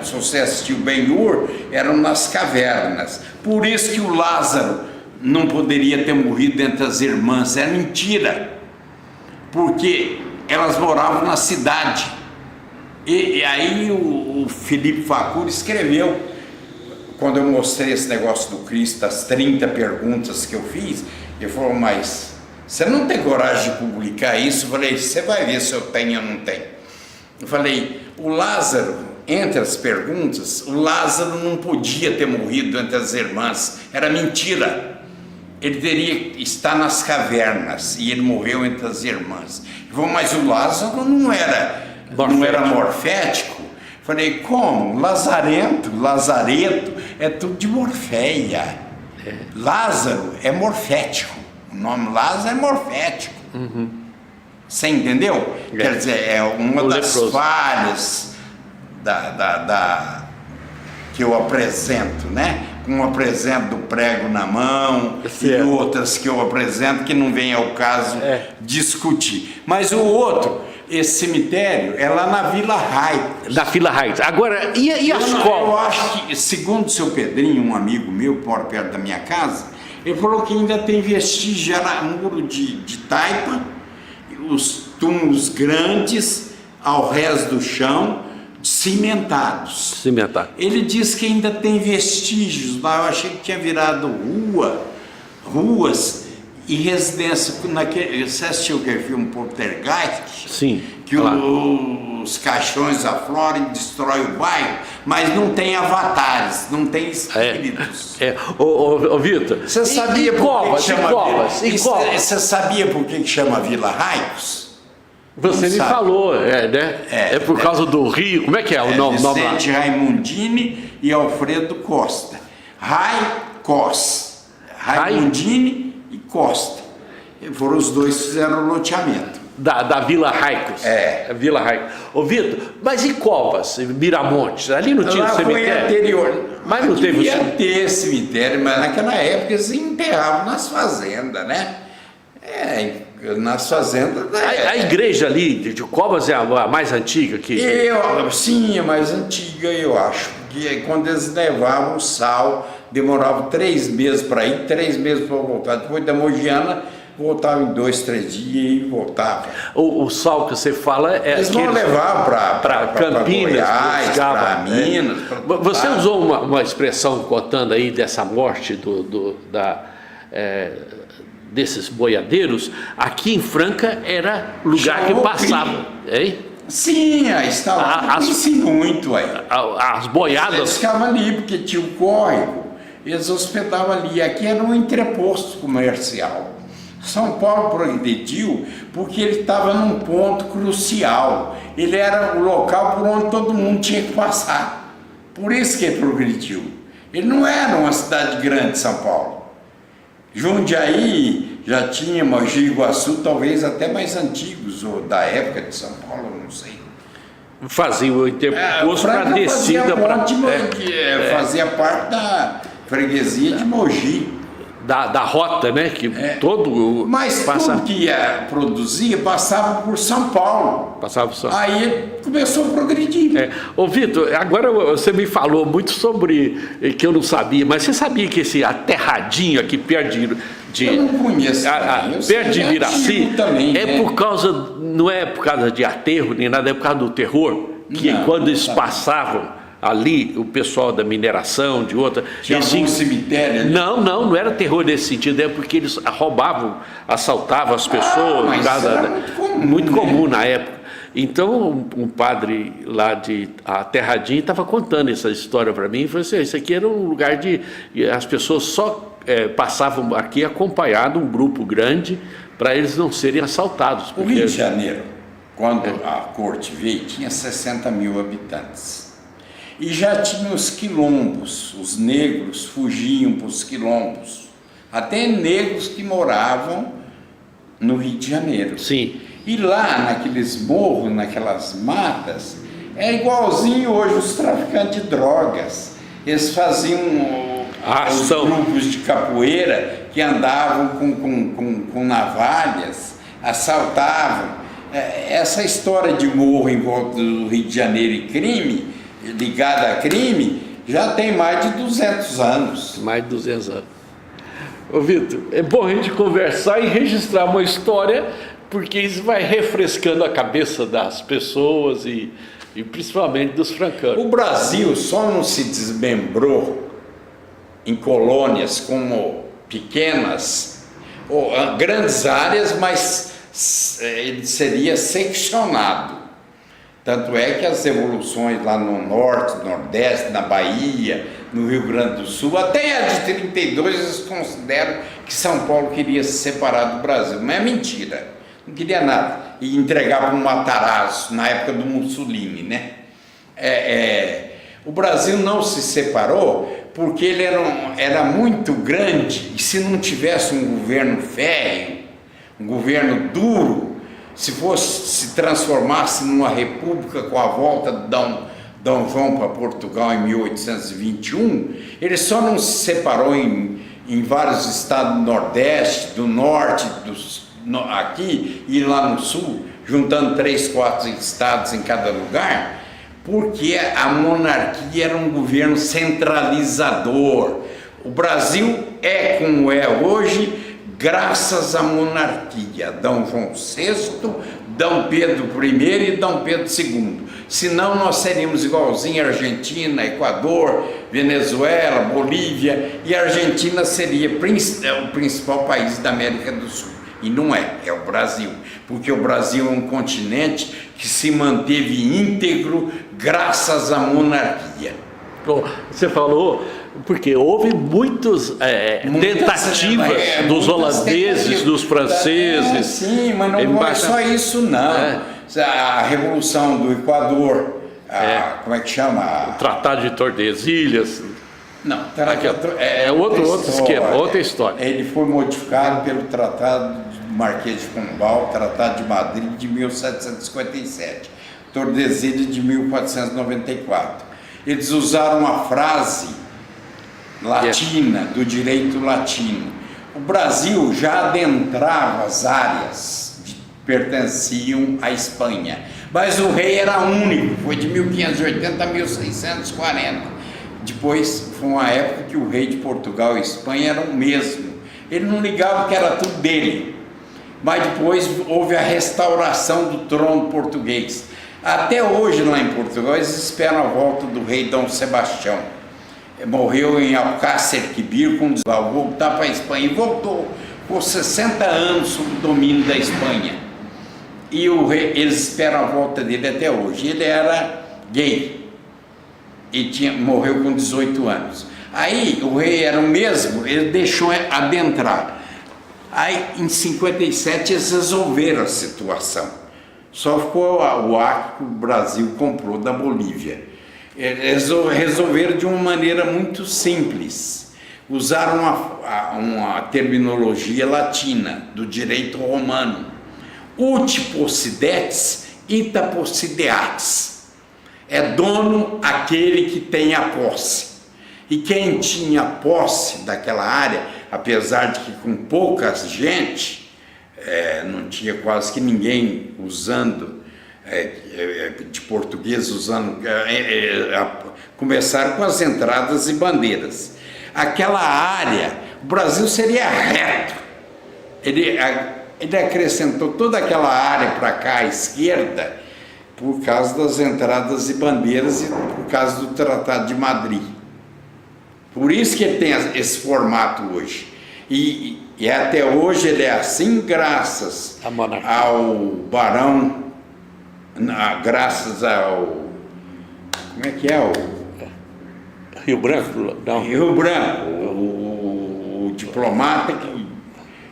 Speaker 2: se você assistiu Ben-Hur, eram nas cavernas. Por isso que o Lázaro não poderia ter morrido entre as irmãs. É mentira, porque elas moravam na cidade. E aí o Felipe Facuri escreveu, quando eu mostrei esse negócio do Cristo, as 30 perguntas que eu fiz, ele falou, mas você não tem coragem de publicar isso? Eu falei, você vai ver se eu tenho ou não tenho. Eu falei, o Lázaro, entre as perguntas, o Lázaro não podia ter morrido entre as irmãs, era mentira. Ele teria estar nas cavernas e ele morreu entre as irmãs. Ele falou, mas o Lázaro não era morfético. Falei, como? Lazareto é tudo de Morféia. Lázaro é morfético. O nome Lázaro é morfético. Você entendeu? Quer dizer, é uma das falhas que eu apresento, né? Um apresento do prego na mão e outras que eu apresento que não vem ao caso discutir. Mas o outro, esse cemitério é lá na Vila Raicos.
Speaker 1: Da Vila Raicos. Agora, e as covas?
Speaker 2: Eu acho que, segundo o seu Pedrinho, um amigo meu, que mora perto da minha casa, ele falou que ainda tem vestígio, era muro de taipa, os túmulos grandes ao resto do chão, cimentados. Ele diz que ainda tem vestígios lá. Eu achei que tinha virado ruas e residência. Você assistiu aquele filme Poltergeist?
Speaker 1: Sim.
Speaker 2: Que os caixões afloram e destroem o bairro, mas não tem avatares, não tem espíritos.
Speaker 1: Ô Vitor,
Speaker 2: você sabia por que chama
Speaker 1: covas?
Speaker 2: Você sabia por que chama Vila Raicos?
Speaker 1: Você me falou, né? É por causa do rio. Como é que é o nome?
Speaker 2: Vicente Raimundini e Alfredo Costa. Raimundini e Costa. Foram os dois que fizeram o loteamento.
Speaker 1: Da Vila Raicos. Vila Raicos. Ô Vitor, mas e covas, Miramontes? Ali não tinha cemitério?
Speaker 2: Foi anterior.
Speaker 1: Mas não teve
Speaker 2: devia ter cemitério, mas naquela época eles enterravam nas fazendas, né? Nas fazendas.
Speaker 1: A igreja ali de Covas é a mais antiga que.
Speaker 2: Sim, a mais antiga, eu acho. Que quando eles levavam sal, demorava 3 meses para ir, 3 meses para voltar. Depois da Mogiana, voltava em 2, 3 dias e voltava.
Speaker 1: O sal que você fala é.
Speaker 2: Eles vão levar para
Speaker 1: Campinas,
Speaker 2: para Minas.
Speaker 1: Você usou uma expressão contando aí dessa morte desses boiadeiros. Aqui em Franca era lugar que passava, hein?
Speaker 2: Sim, estava muito aí.
Speaker 1: As boiadas.
Speaker 2: Eles ficavam ali porque tinha o córrego, eles hospedavam ali. Aqui era um entreposto comercial. São Paulo progrediu porque ele estava num ponto crucial. Ele era o local por onde todo mundo tinha que passar. Por isso que ele progrediu. Ele não era uma cidade grande, São Paulo. Jundiaí já tinha, Mogi Guaçu, talvez até mais antigos, ou da época de São Paulo, não sei.
Speaker 1: Fazia o interposto para descida para.
Speaker 2: Fazia parte da freguesia de Mogi.
Speaker 1: Da rota, né? Que todo.
Speaker 2: Mas tudo que ia produzir passava por São Paulo. Aí ele começou a progredir.
Speaker 1: Ô Vitor, agora você me falou muito sobre que eu não sabia, mas você sabia que esse aterradinho aqui perto
Speaker 2: eu não conheço.
Speaker 1: Perto de Miraci
Speaker 2: também,
Speaker 1: por causa, não é por causa de aterro nem nada, é por causa do terror. Que quando eles passavam ali, o pessoal da mineração, de outra.
Speaker 2: Tinha um cemitério ali?
Speaker 1: Não era terror nesse sentido, é porque eles roubavam, assaltavam as pessoas.
Speaker 2: Mas era muito comum
Speaker 1: na época. Então, um padre lá de Aterradinho estava contando essa história para mim e falou assim: isso aqui era um lugar as pessoas só passavam aqui acompanhado, um grupo grande, para eles não serem assaltados.
Speaker 2: O Rio de Janeiro, quando a corte veio, tinha 60 mil habitantes. E já tinha os quilombos, os negros fugiam para os quilombos. Até negros que moravam no Rio de Janeiro.
Speaker 1: Sim.
Speaker 2: E lá, naqueles morros, naquelas matas, é igualzinho hoje os traficantes de drogas. Eles faziam os grupos de capoeira que andavam com navalhas, assaltavam. Essa história de morro em volta do Rio de Janeiro e crime, ligada a crime, já tem mais de 200 anos.
Speaker 1: Mais de 200 anos. Ô Vitor, é bom a gente conversar e registrar uma história, porque isso vai refrescando a cabeça das pessoas e principalmente dos francanos.
Speaker 2: O Brasil só não se desmembrou em colônias como pequenas ou grandes áreas, mas ele seria seccionado. Tanto é que as revoluções lá no norte, nordeste, na Bahia, no Rio Grande do Sul, até a de 32 eles consideram que São Paulo queria se separar do Brasil, mas é mentira, não queria nada, e entregar para um Matarazzo, na época do Mussolini, né? O Brasil não se separou porque ele era muito grande, e se não tivesse um governo férreo, um governo duro, se transformasse numa república com a volta de Dom João para Portugal em 1821, ele só não se separou em vários estados do Nordeste, do Norte, aqui e lá no Sul, juntando 3, 4 estados em cada lugar, porque a monarquia era um governo centralizador. O Brasil é como é hoje, graças à monarquia, Dom João VI, Dom Pedro I e Dom Pedro II. Senão nós seríamos igualzinho a Argentina, Equador, Venezuela, Bolívia, e a Argentina seria o principal país da América do Sul. E não é o Brasil, porque o Brasil é um continente que se manteve íntegro graças à monarquia.
Speaker 1: Bom, você falou, porque houve muitas tentativas dos holandeses, dos franceses.
Speaker 2: Sim, mas não é só isso, não. A Revolução do Equador, como é que chama?
Speaker 1: O Tratado de Tordesilhas.
Speaker 2: Não,
Speaker 1: outro esquema, outra história.
Speaker 2: Ele foi modificado pelo Tratado do Marquês de Pombal, Tratado de Madrid de 1757, Tordesilhas de 1494. Eles usaram uma frase latina, do direito latino. O Brasil já adentrava as áreas que pertenciam à Espanha, mas o rei era único, foi de 1580 a 1640. Depois foi uma época que o rei de Portugal e Espanha eram o mesmo. Ele não ligava que era tudo dele, mas depois houve a restauração do trono português. Até hoje lá em Portugal eles esperam a volta do rei Dom Sebastião. Morreu em Alcácer Quibir com voltar para a Espanha e voltou por 60 anos sob o domínio da Espanha. E eles esperam a volta dele até hoje. Ele era gay e morreu com 18 anos. Aí o rei era o mesmo, ele deixou adentrar. Aí em 57 eles resolveram a situação. Só ficou o Acre que o Brasil comprou da Bolívia. Eles resolveram de uma maneira muito simples. Usaram uma terminologia latina, do direito romano. Uti possidetis, ita possideatis. É dono aquele que tem a posse. E quem tinha posse daquela área, apesar de que com pouca gente, não tinha quase que ninguém usando, de português usando, começaram com as entradas e bandeiras. Aquela área, o Brasil seria reto. Ele acrescentou toda aquela área para cá à esquerda por causa das entradas e bandeiras e por causa do Tratado de Madrid. Por isso que ele tem esse formato hoje. E até hoje ele é assim graças ao Barão, graças ao... Como é que é?
Speaker 1: Rio Branco? Não.
Speaker 2: Rio Branco, o diplomata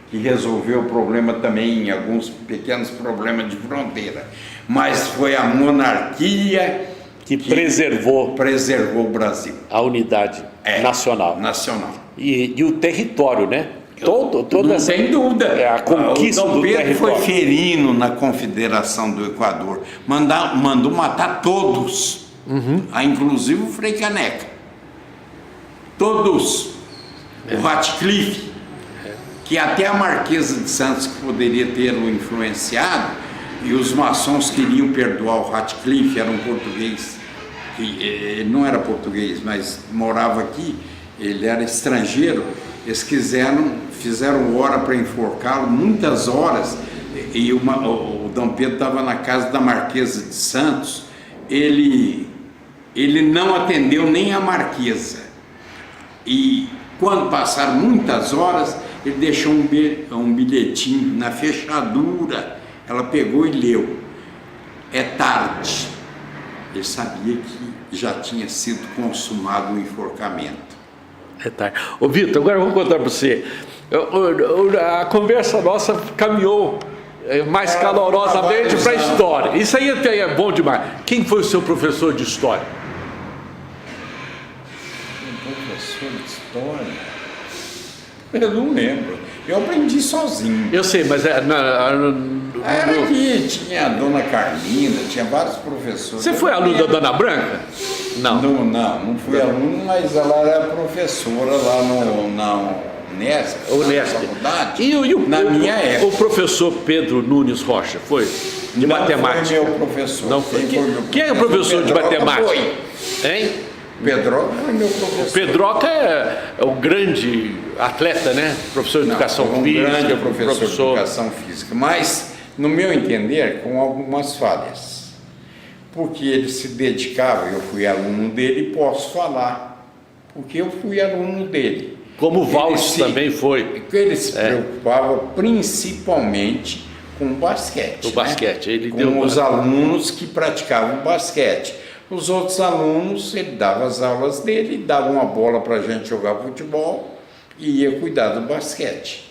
Speaker 2: que e resolveu o problema também, alguns pequenos problemas de fronteira. Mas foi a monarquia
Speaker 1: que preservou
Speaker 2: o Brasil.
Speaker 1: A unidade nacional. E o território, né?
Speaker 2: Não tem dúvida.
Speaker 1: A conquista
Speaker 2: o Dom Pedro
Speaker 1: território.
Speaker 2: foi ferino na Confederação do Equador. Mandou matar todos. Inclusive o Frei Caneca. Todos. O Ratcliffe, que até a Marquesa de Santos que poderia tê-lo influenciado, e os maçons queriam perdoar o Ratcliffe, era um português, que não era português, mas morava aqui, ele era estrangeiro, eles fizeram hora para enforcá-lo, muitas horas, e o Dom Pedro estava na casa da Marquesa de Santos, ele não atendeu nem a Marquesa, e quando passaram muitas horas, ele deixou um bilhetinho na fechadura. Ela pegou e leu. É tarde. Ele sabia que já tinha sido consumado o enforcamento.
Speaker 1: É tarde. Ô Vitor, agora eu vou contar para você. A conversa nossa caminhou mais calorosamente para a história. Isso aí até é bom demais. Quem foi o seu professor de história?
Speaker 2: Professor de história? Eu não lembro. Eu aprendi sozinho.
Speaker 1: Eu sei, mas
Speaker 2: era aqui, tinha a Dona Carlina, tinha vários professores.
Speaker 1: Você foi aluno da Dona Branca? Não.
Speaker 2: Não fui aluno, mas ela era professora lá na Unesp, na faculdade, na minha época.
Speaker 1: O professor Pedro Nunes Rocha foi? De matemática?
Speaker 2: Foi meu professor.
Speaker 1: Não foi. Quem é o professor de matemática?
Speaker 2: Hein? Pedroca foi meu professor.
Speaker 1: Pedroca é o grande atleta, né? Professor de educação física.
Speaker 2: Grande professor de educação física. Mas, no meu entender, com algumas falhas. Porque ele se dedicava, eu fui aluno dele e posso falar. Porque eu fui aluno dele.
Speaker 1: Como o Valls também foi.
Speaker 2: Ele se preocupava principalmente com o basquete.
Speaker 1: O basquete. Ele
Speaker 2: com os alunos que praticavam basquete. Os outros alunos, ele dava as aulas dele, dava uma bola para a gente jogar futebol e ia cuidar do basquete.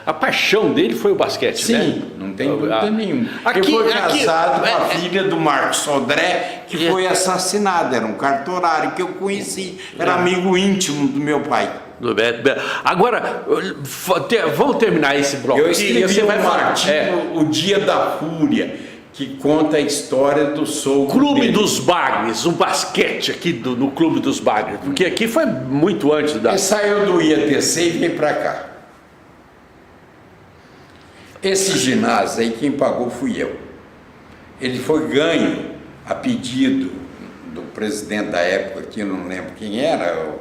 Speaker 1: A paixão dele foi o basquete, né?
Speaker 2: Sim, não tem dúvida nenhuma. Ele foi casado com a filha do Marcos Sodré, que foi assassinado, era um cartorário que eu conheci, era amigo íntimo do meu pai.
Speaker 1: Agora, vamos terminar esse bloco.
Speaker 2: Eu escrevi um artigo, O Dia da Fúria, que conta a história do sogro
Speaker 1: Clube
Speaker 2: dele.
Speaker 1: dos Bagres, um basquete aqui no Clube dos Bagres, porque aqui foi muito antes da...
Speaker 2: Ele saiu do IATC e veio para cá. Esse ginásio aí, quem pagou fui eu. Ele foi ganho a pedido do presidente da época, que eu não lembro quem era.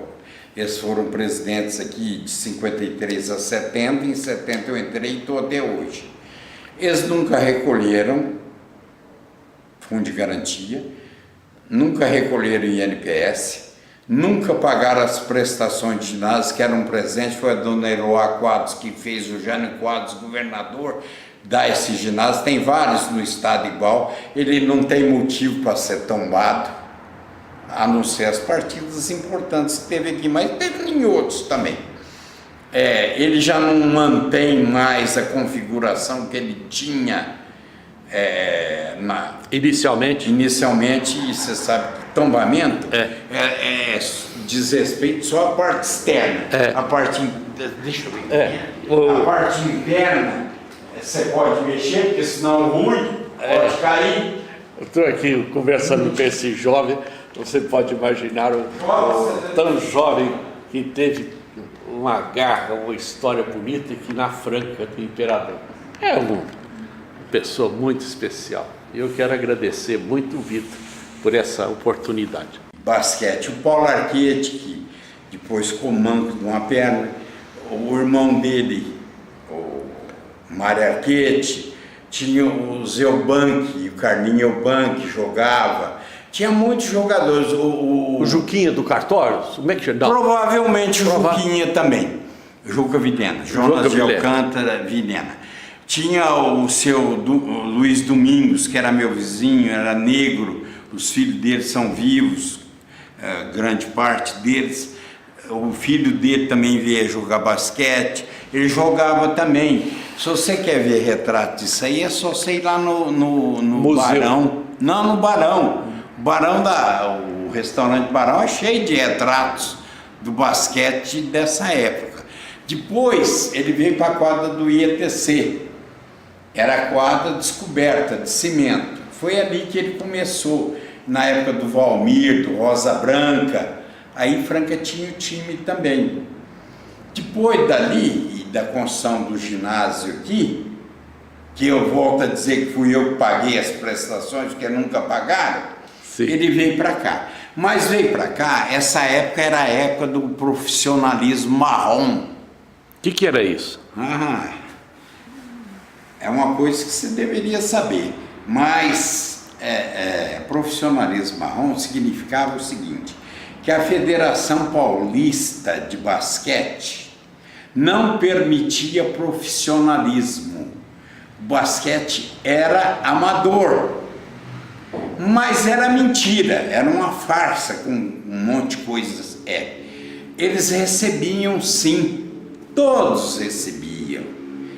Speaker 2: Eles foram presidentes aqui de 53 a 70, em 70 eu entrei e estou até hoje. Eles nunca recolheram fundo de garantia, nunca recolheram INPS, nunca pagaram as prestações de ginásio, que era um presente, foi a dona Eloá Quadros que fez, o Jânio Quadros, governador, dar esse ginásio, tem vários no estado igual, ele não tem motivo para ser tombado, a não ser as partidas importantes que teve aqui, mas teve em outros também. Ele já não mantém mais a configuração que ele tinha
Speaker 1: inicialmente,
Speaker 2: e você sabe que tombamento diz respeito só à parte externa. A parte deixa eu ver. A parte interna você pode mexer, porque senão ruim, pode cair.
Speaker 1: Eu estou aqui conversando com esse jovem, você pode imaginar o tão jovem que teve uma garra, uma história bonita e que na Franca do Imperador. É uma pessoa muito especial. Eu quero agradecer muito o Vitor por essa oportunidade.
Speaker 2: Basquete, o Paulo Arquete, que depois ficou manco de uma perna, o irmão dele, o Mário Arquete, tinha o Zé Eubank, o Carlinho Eubank jogava, tinha muitos jogadores.
Speaker 1: O Juquinha do Cartório? Como é que chama?
Speaker 2: Provavelmente o Juquinha também, Juca Vilhena, Jonas de Alcântara Vilhena. Tinha o seu Luiz Domingos, que era meu vizinho, era negro, os filhos dele são vivos, grande parte deles. O filho dele também veio jogar basquete. Ele jogava também. Se você quer ver retrato disso aí, é só você ir lá no Barão. Não, no Barão. O restaurante Barão é cheio de retratos do basquete dessa época. Depois ele veio para a quadra do IETC. Era a quadra descoberta de cimento. Foi ali que ele começou, na época do Valmir, do Rosa Branca. Aí Franca tinha o time também. Depois dali, e da construção do ginásio aqui, que eu volto a dizer que fui eu que paguei as prestações, porque nunca pagaram, sim, ele veio para cá. Mas veio para cá, essa época era a época do profissionalismo marrom.
Speaker 1: O que era isso?
Speaker 2: É uma coisa que você deveria saber. Mas profissionalismo marrom significava o seguinte, que a Federação Paulista de Basquete não permitia profissionalismo. O basquete era amador, mas era mentira, era uma farsa com um monte de coisas. Eles recebiam sim, todos recebiam.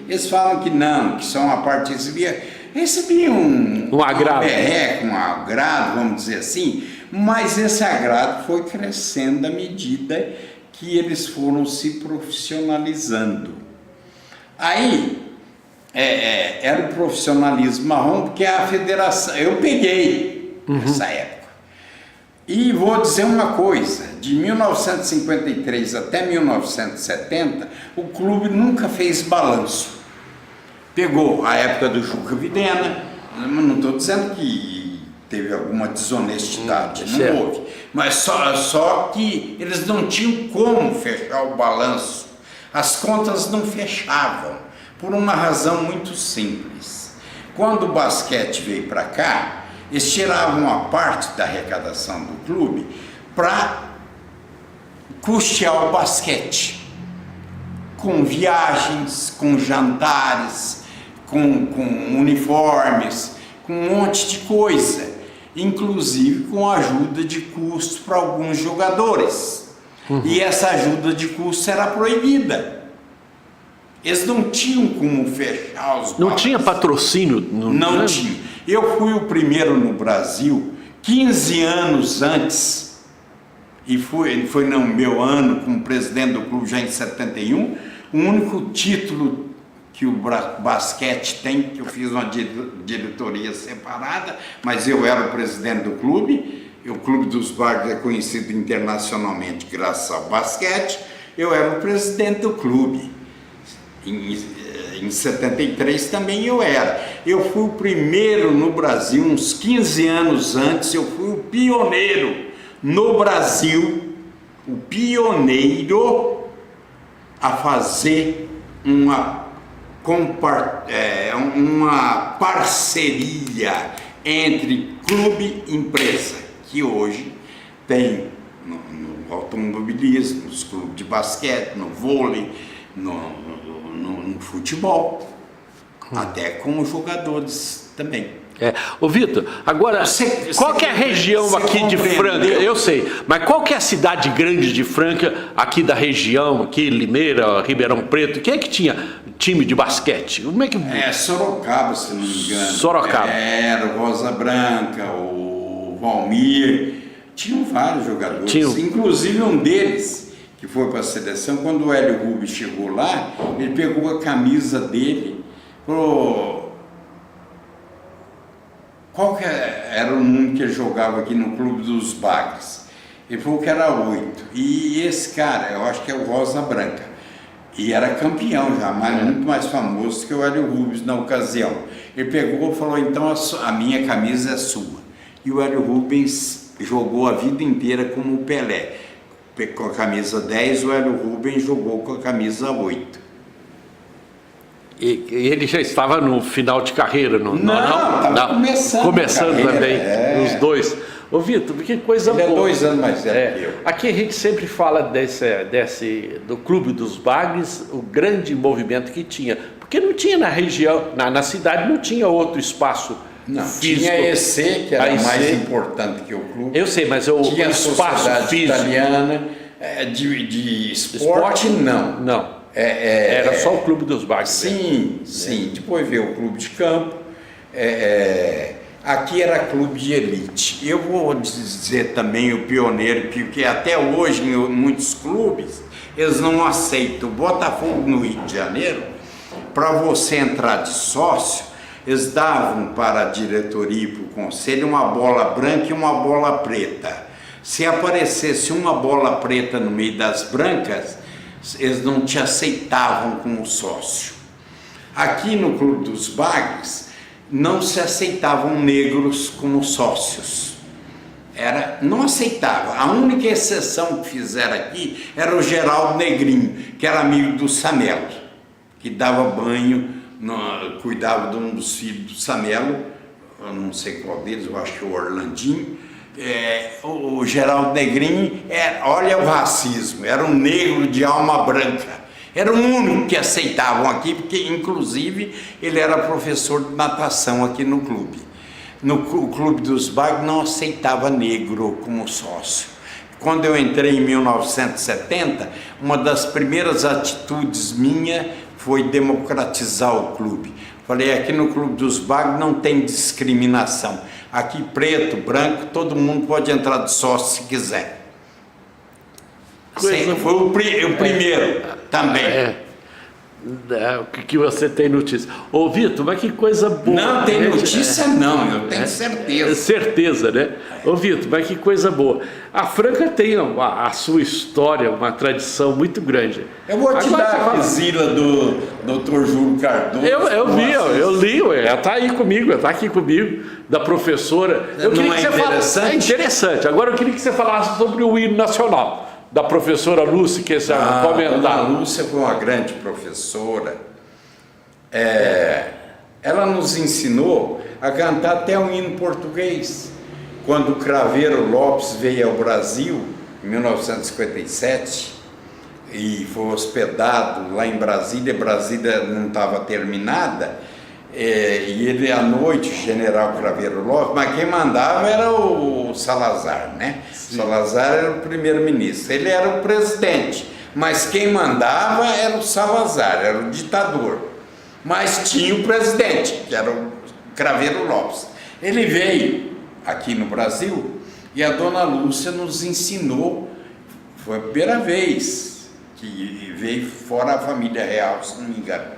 Speaker 2: Eles falam que não, que só uma parte recebiam um agrado, um agrado, vamos dizer assim, mas esse agrado foi crescendo à medida que eles foram se profissionalizando. Aí, era o profissionalismo marrom, porque a federação, eu peguei essa época. E vou dizer uma coisa, de 1953 até 1970, o clube nunca fez balanço. Pegou a época do Juca Videna, não estou dizendo que teve alguma desonestidade, não houve, mas só que eles não tinham como fechar o balanço, as contas não fechavam, por uma razão muito simples. Quando o basquete veio para cá, eles tiravam uma parte da arrecadação do clube para custear o basquete, com viagens, com jantares, com uniformes, com um monte de coisa, inclusive com ajuda de custo para alguns jogadores. E essa ajuda de custo era proibida. Eles não tinham como fechar os balanços.
Speaker 1: Não tinha patrocínio?
Speaker 2: Não tinha. Eu fui o primeiro no Brasil, 15 anos antes, e foi no meu ano como presidente do clube já em 71, o único título que o basquete tem, que eu fiz uma diretoria separada, mas eu era o presidente do clube. O Clube dos Bagres é conhecido internacionalmente graças ao basquete. Eu era o presidente do clube. Em 73 também eu era. Eu fui o primeiro no Brasil, uns 15 anos antes, eu fui o pioneiro no Brasil, o pioneiro a fazer uma parceria entre clube e empresa, que hoje tem no automobilismo, nos clubes de basquete, no vôlei, no futebol, até com os jogadores também.
Speaker 1: Ô Vitor, agora, qual que é a região aqui de Franca? Eu sei, mas qual que é a cidade grande de Franca, aqui da região, aqui Limeira, Ribeirão Preto? Quem é que tinha time de basquete? Como é que...
Speaker 2: Sorocaba, se não me engano.
Speaker 1: Sorocaba.
Speaker 2: Era o Rosa Branca, o Valmir, tinham vários jogadores, inclusive um deles, que foi para a seleção, quando o Hélio Rubens chegou lá, ele pegou a camisa dele, falou... Qual que era o número que ele jogava aqui no Clube dos Bagres? Ele falou que era 8. E esse cara, eu acho que é o Rosa Branca. E era campeão já, mas muito mais famoso que o Hélio Rubens na ocasião. Ele pegou e falou, então a minha camisa é sua. E o Hélio Rubens jogou a vida inteira como o Pelé. Com a camisa 10, o Hélio Rubens jogou com a camisa 8.
Speaker 1: E ele já estava no final de carreira? Não,
Speaker 2: estava
Speaker 1: começando também, os dois. Ô Vitor, que coisa boa.
Speaker 2: Ele é 2 anos mais velho que eu.
Speaker 1: Aqui a gente sempre fala do Clube dos Bagres, o grande movimento que tinha. Porque não tinha na região, na cidade não tinha outro espaço físico.
Speaker 2: Tinha a EC, que era mais importante que o clube.
Speaker 1: Eu sei, mas o espaço físico
Speaker 2: italiana, de esporte não.
Speaker 1: Era só o Clube dos Bagres.
Speaker 2: Sim, sim. Depois veio o Clube de Campo. Aqui era clube de elite. Eu vou dizer também o pioneiro, porque até hoje em muitos clubes eles não aceitam. O Botafogo no Rio de Janeiro, para você entrar de sócio, eles davam para a diretoria e para o conselho uma bola branca e uma bola preta. Se aparecesse uma bola preta no meio das brancas, eles não te aceitavam como sócio. Aqui no Clube dos Bagres, não se aceitavam negros como sócios. Não aceitava. A única exceção que fizeram aqui era o Geraldo Negrinho, que era amigo do Samelo, que dava banho, cuidava de um dos filhos do Samelo, eu não sei qual deles, eu acho que o Orlandinho. O Geraldo Negrinho, olha o racismo, era um negro de alma branca. Era o único que aceitavam aqui, porque inclusive ele era professor de natação aqui no clube. O Clube dos Bagres não aceitava negro como sócio. Quando eu entrei em 1970, uma das primeiras atitudes minha foi democratizar o clube. Falei, aqui no Clube dos Bagres não tem discriminação. Aqui preto, branco, todo mundo pode entrar de sócio se quiser. Foi o primeiro também.
Speaker 1: O que você tem notícia? Ô Vitor, mas que coisa boa.
Speaker 2: Não tem notícia não, eu tenho certeza.
Speaker 1: Certeza, né? Ô Vitor, mas que coisa boa. A Franca tem a sua história, uma tradição muito grande.
Speaker 2: Eu vou te dar a visita do Dr. Júlio Cardoso.
Speaker 1: Eu li, ela está aí comigo, ela está aqui comigo, da professora.
Speaker 2: É
Speaker 1: interessante. Agora eu queria que você falasse sobre o hino nacional. Da professora Lúcia, que você comentar.
Speaker 2: A Lúcia foi uma grande professora. Ela nos ensinou a cantar até o hino português. Quando o Craveiro Lopes veio ao Brasil, em 1957, e foi hospedado lá em Brasília, Brasília não estava terminada, e ele à noite, o general Craveiro Lopes, mas quem mandava era o Salazar, né? Sim. Salazar era o primeiro-ministro, ele era o presidente, mas quem mandava era o Salazar, era o ditador. Mas tinha o presidente, que era o Craveiro Lopes. Ele veio aqui no Brasil e a dona Lúcia nos ensinou, foi a primeira vez que veio fora a família real, se não me engano.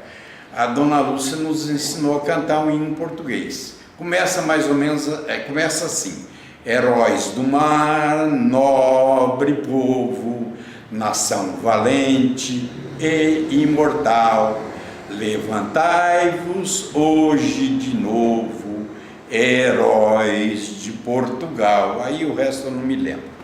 Speaker 2: A dona Lúcia nos ensinou a cantar um hino em português. Começa mais ou menos, começa assim: heróis do mar, nobre povo, nação valente e imortal, levantai-vos hoje de novo, heróis de Portugal. Aí o resto eu não me lembro.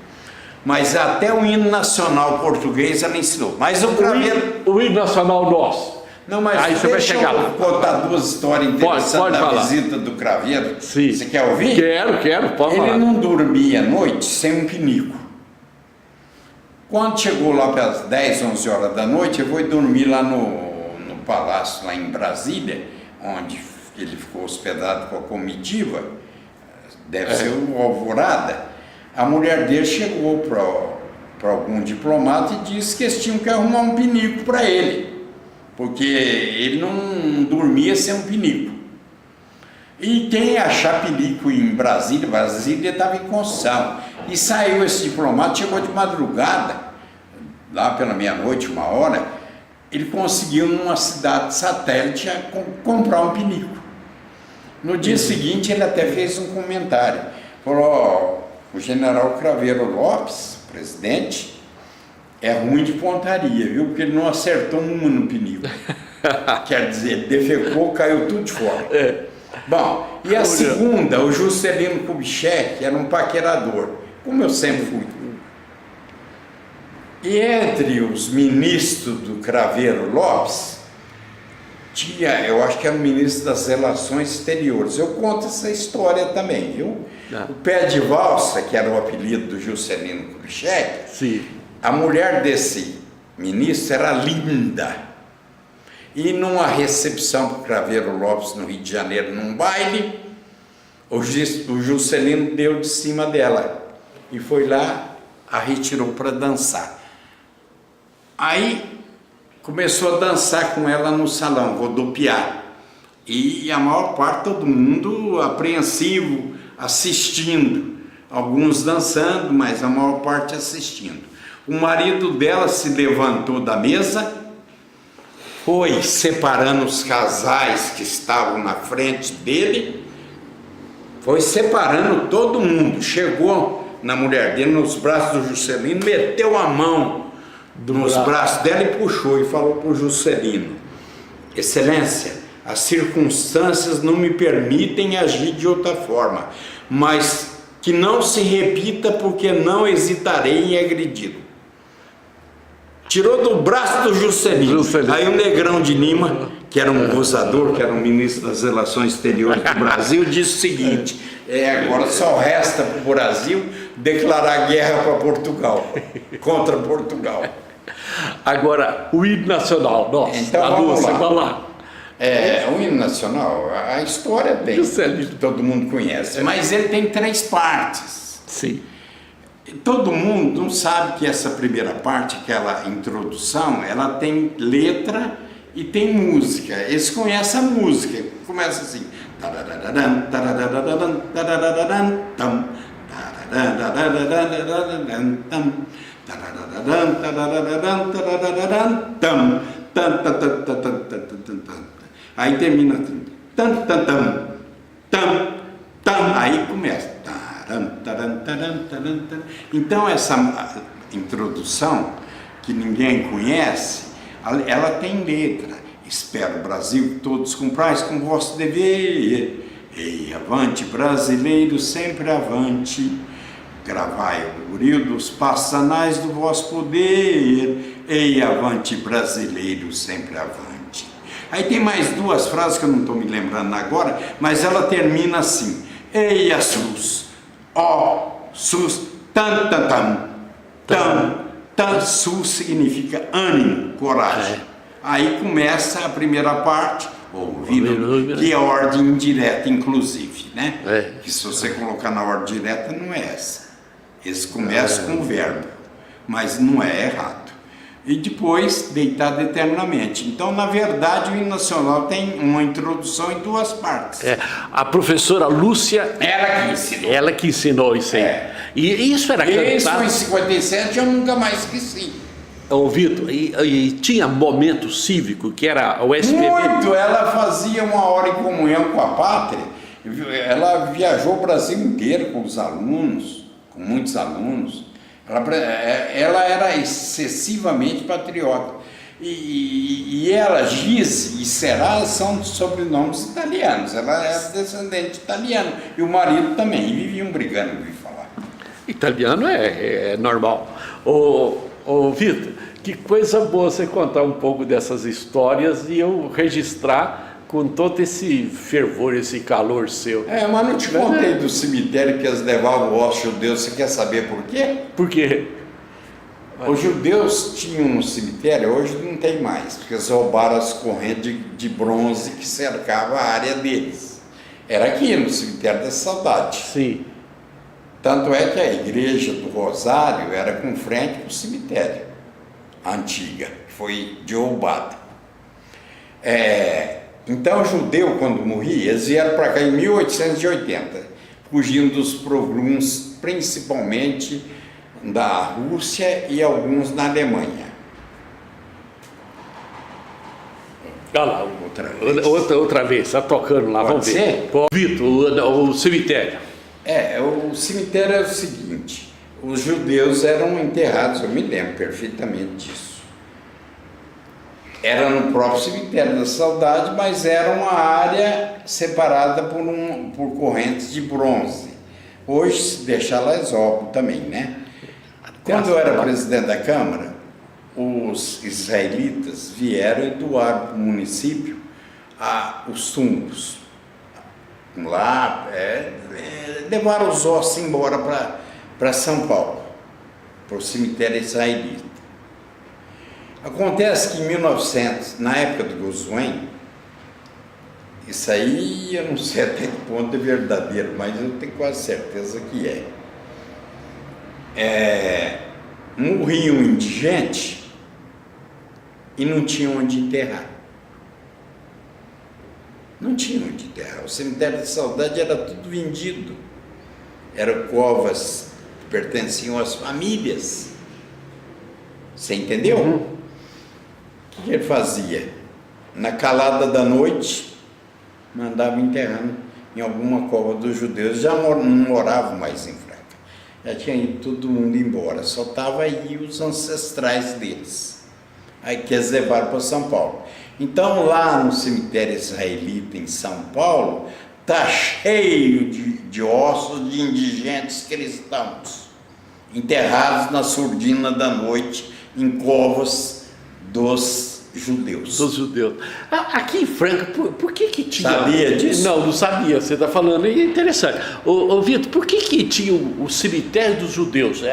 Speaker 2: Mas até o hino nacional português ela ensinou. Mas
Speaker 1: o hino nacional nosso.
Speaker 2: Não, mas
Speaker 1: aí você vai chegar lá.
Speaker 2: Contar duas histórias interessantes
Speaker 1: pode
Speaker 2: da
Speaker 1: falar.
Speaker 2: Visita do Craveiro.
Speaker 1: Sim.
Speaker 2: Você quer ouvir?
Speaker 1: Quero, pode falar.
Speaker 2: Ele não dormia à noite sem um pinico. Quando chegou lá para as 10, 11 horas da noite, eu fui dormir lá no palácio, lá em Brasília, onde ele ficou hospedado com a comitiva, deve ser o Alvorada. A mulher dele chegou para algum diplomata e disse que eles tinham que arrumar um pinico para ele, porque ele não dormia sem um pinico. E quem achar pinico em Brasília estava em construção. E saiu esse diplomata, chegou de madrugada, lá pela meia-noite, 1h, ele conseguiu numa cidade satélite comprar um pinico. No dia seguinte ele até fez um comentário, falou: o general Craveiro Lopes, presidente, é ruim de pontaria, viu? Porque ele não acertou uma no pinico. Quer dizer, defecou, caiu tudo de fora. Bom, e a segunda, o Juscelino Kubitschek, era um paquerador, como eu sempre fui. E entre os ministros do Craveiro Lopes, tinha, eu acho que era o ministro das Relações Exteriores. Eu conto essa história também, viu? O Pé de Valsa, que era o apelido do Juscelino Kubitschek,
Speaker 1: sim,
Speaker 2: a mulher desse ministro era linda. E numa recepção para o Craveiro Lopes no Rio de Janeiro, num baile, o Juscelino deu de cima dela e foi lá, a retirou para dançar. Aí começou a dançar com ela no salão, rodopiar. E a maior parte, todo mundo apreensivo, assistindo. Alguns dançando, mas a maior parte assistindo. O marido dela se levantou da mesa, foi separando os casais que estavam na frente dele, foi separando todo mundo, chegou na mulher dele, nos braços do Juscelino, meteu a mão nos braços dela e puxou e falou para o Juscelino: Excelência, as circunstâncias não me permitem agir de outra forma, mas que não se repita, porque não hesitarei em agredi-lo. Tirou do braço do Juscelino. Aí o Negrão de Lima, que era um gozador, que era o ministro das Relações Exteriores do Brasil, disse o seguinte: agora só resta para o Brasil declarar guerra para Portugal, contra Portugal.
Speaker 1: Agora, o hino nacional, nossa,
Speaker 2: então,
Speaker 1: a Lúcia, vamos lá.
Speaker 2: O hino nacional, a história tem, todo mundo conhece, mas ele tem 3 partes.
Speaker 1: Sim.
Speaker 2: Todo mundo não sabe que essa primeira parte, aquela introdução, ela tem letra e tem música. Eles conhecem a música, começa assim. Aí termina. Aí começa. Então essa introdução, que ninguém conhece, ela tem letra. Espero, Brasil, que todos cumprais com o vosso dever. Ei, avante, brasileiro, sempre avante. Gravai o buril dos passos anais do vosso poder. Ei, avante, brasileiro, sempre avante. Aí tem mais 2 frases que eu não estou me lembrando agora, mas ela termina assim: Ei, a SUS, ó, SUS, tan, tan, tan, tan, tan, SUS significa ânimo, coragem. Aí começa a primeira parte, ouvindo, que é ordem indireta, inclusive, né? Que se você colocar na ordem direta, não é essa. Eles começam com o verbo, mas não é errado. E depois, deitado eternamente. Então, na verdade, o hino nacional tem uma introdução em 2 partes.
Speaker 1: A professora Lúcia...
Speaker 2: Ela que ensinou.
Speaker 1: Ela que ensinou isso aí. E isso era cantado...
Speaker 2: Isso em 57 eu nunca mais esqueci.
Speaker 1: Ô, Vitor, e tinha momento cívico, que era o SPB?
Speaker 2: Muito! Ela fazia uma hora em comunhão com a pátria. Ela viajou o Brasil inteiro com os alunos, com muitos alunos. Ela era excessivamente patriota. E ela, Giz e Será, são sobrenomes italianos. Ela é descendente italiano. E o marido também. E viviam brigando, ouvi falar.
Speaker 1: Italiano é normal. Ô Vitor, que coisa boa você contar um pouco dessas histórias e eu registrar com todo esse fervor, esse calor seu.
Speaker 2: Mas não te contei do cemitério que eles levavam os judeus. Você quer saber por quê?
Speaker 1: Por quê?
Speaker 2: Os judeus tinham um cemitério, hoje não tem mais, porque eles roubaram as correntes de bronze que cercavam a área deles. Era aqui no cemitério da Saudade.
Speaker 1: Sim.
Speaker 2: Tanto é que a igreja do Rosário era com frente para o cemitério, a antiga, que foi derrubada. Então, o judeu, quando morria, eles vieram para cá em 1880, fugindo dos pogroms, principalmente da Rússia e alguns na Alemanha.
Speaker 1: Olha lá, outra vez, está tocando lá, vamos ver. Vitor, o cemitério.
Speaker 2: O cemitério é o seguinte: os judeus eram enterrados, eu me lembro perfeitamente disso. Era no próprio cemitério da Saudade, mas era uma área separada por correntes de bronze. Hoje se deixa lá exóculo também, né? Quando eu era presidente da Câmara, os israelitas vieram e doaram para o município os túmulos. Lá, levaram os ossos embora para São Paulo, para o cemitério israelita. Acontece que em 1900, na época do Goswami, isso aí eu não sei até que ponto é verdadeiro, mas eu tenho quase certeza que morria um indigente e não tinha onde enterrar. Não tinha onde enterrar. O cemitério da Saudade era tudo vendido. Eram covas que pertenciam às famílias. Você entendeu? O que ele fazia? Na calada da noite, mandava enterrando em alguma cova dos judeus. Já não moravam mais em Franca. Já tinha ido todo mundo embora. Só estavam aí os ancestrais deles. Aí que eles levaram para São Paulo. Então, lá no cemitério israelita em São Paulo, está cheio de ossos de indigentes cristãos, enterrados na surdina da noite, em covas dos judeus.
Speaker 1: Dos judeus. Aqui em Franca, por que tinha...
Speaker 2: Sabia disso?
Speaker 1: Não sabia, você está falando, é interessante. Ô Vitor, por que tinha o cemitério dos judeus?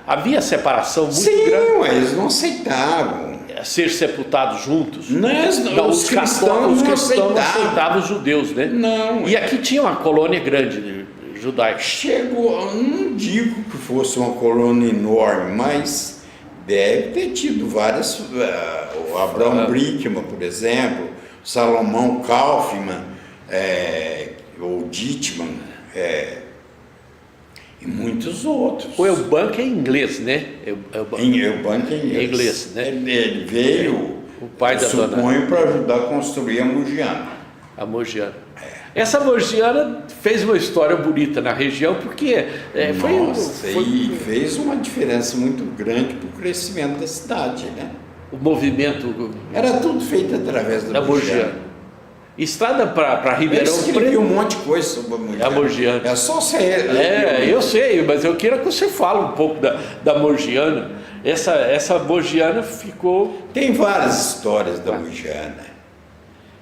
Speaker 1: Havia separação muito grande?
Speaker 2: Sim, eles não aceitavam.
Speaker 1: Ser sepultados juntos?
Speaker 2: Não, os cristãos não
Speaker 1: aceitavam os judeus, né?
Speaker 2: Não.
Speaker 1: E aqui tinha uma colônia grande judaica.
Speaker 2: Chegou, não digo que fosse uma colônia enorme, mas deve ter tido várias. O Abraham Brickman, por exemplo, Salomão Kaufmann, o Dittmann, e muitos outros.
Speaker 1: O Eubank é inglês, né?
Speaker 2: Eubank é
Speaker 1: inglês, né?
Speaker 2: Ele veio,
Speaker 1: o pai da
Speaker 2: suponho, para ajudar a construir a Mogiana.
Speaker 1: A Mogiana. Essa Mogiana fez uma história bonita na região, porque
Speaker 2: e fez uma diferença muito grande para o crescimento da cidade, né?
Speaker 1: O movimento...
Speaker 2: Era tudo feito através da Mogiana.
Speaker 1: Estrada para Ribeirão
Speaker 2: Preto. Eu escrevi um monte de coisa sobre a
Speaker 1: Mogiana.
Speaker 2: É só você...
Speaker 1: eu sei, mas eu quero que você fale um pouco da Mogiana. Essa Mogiana ficou...
Speaker 2: Tem várias histórias da Mogiana.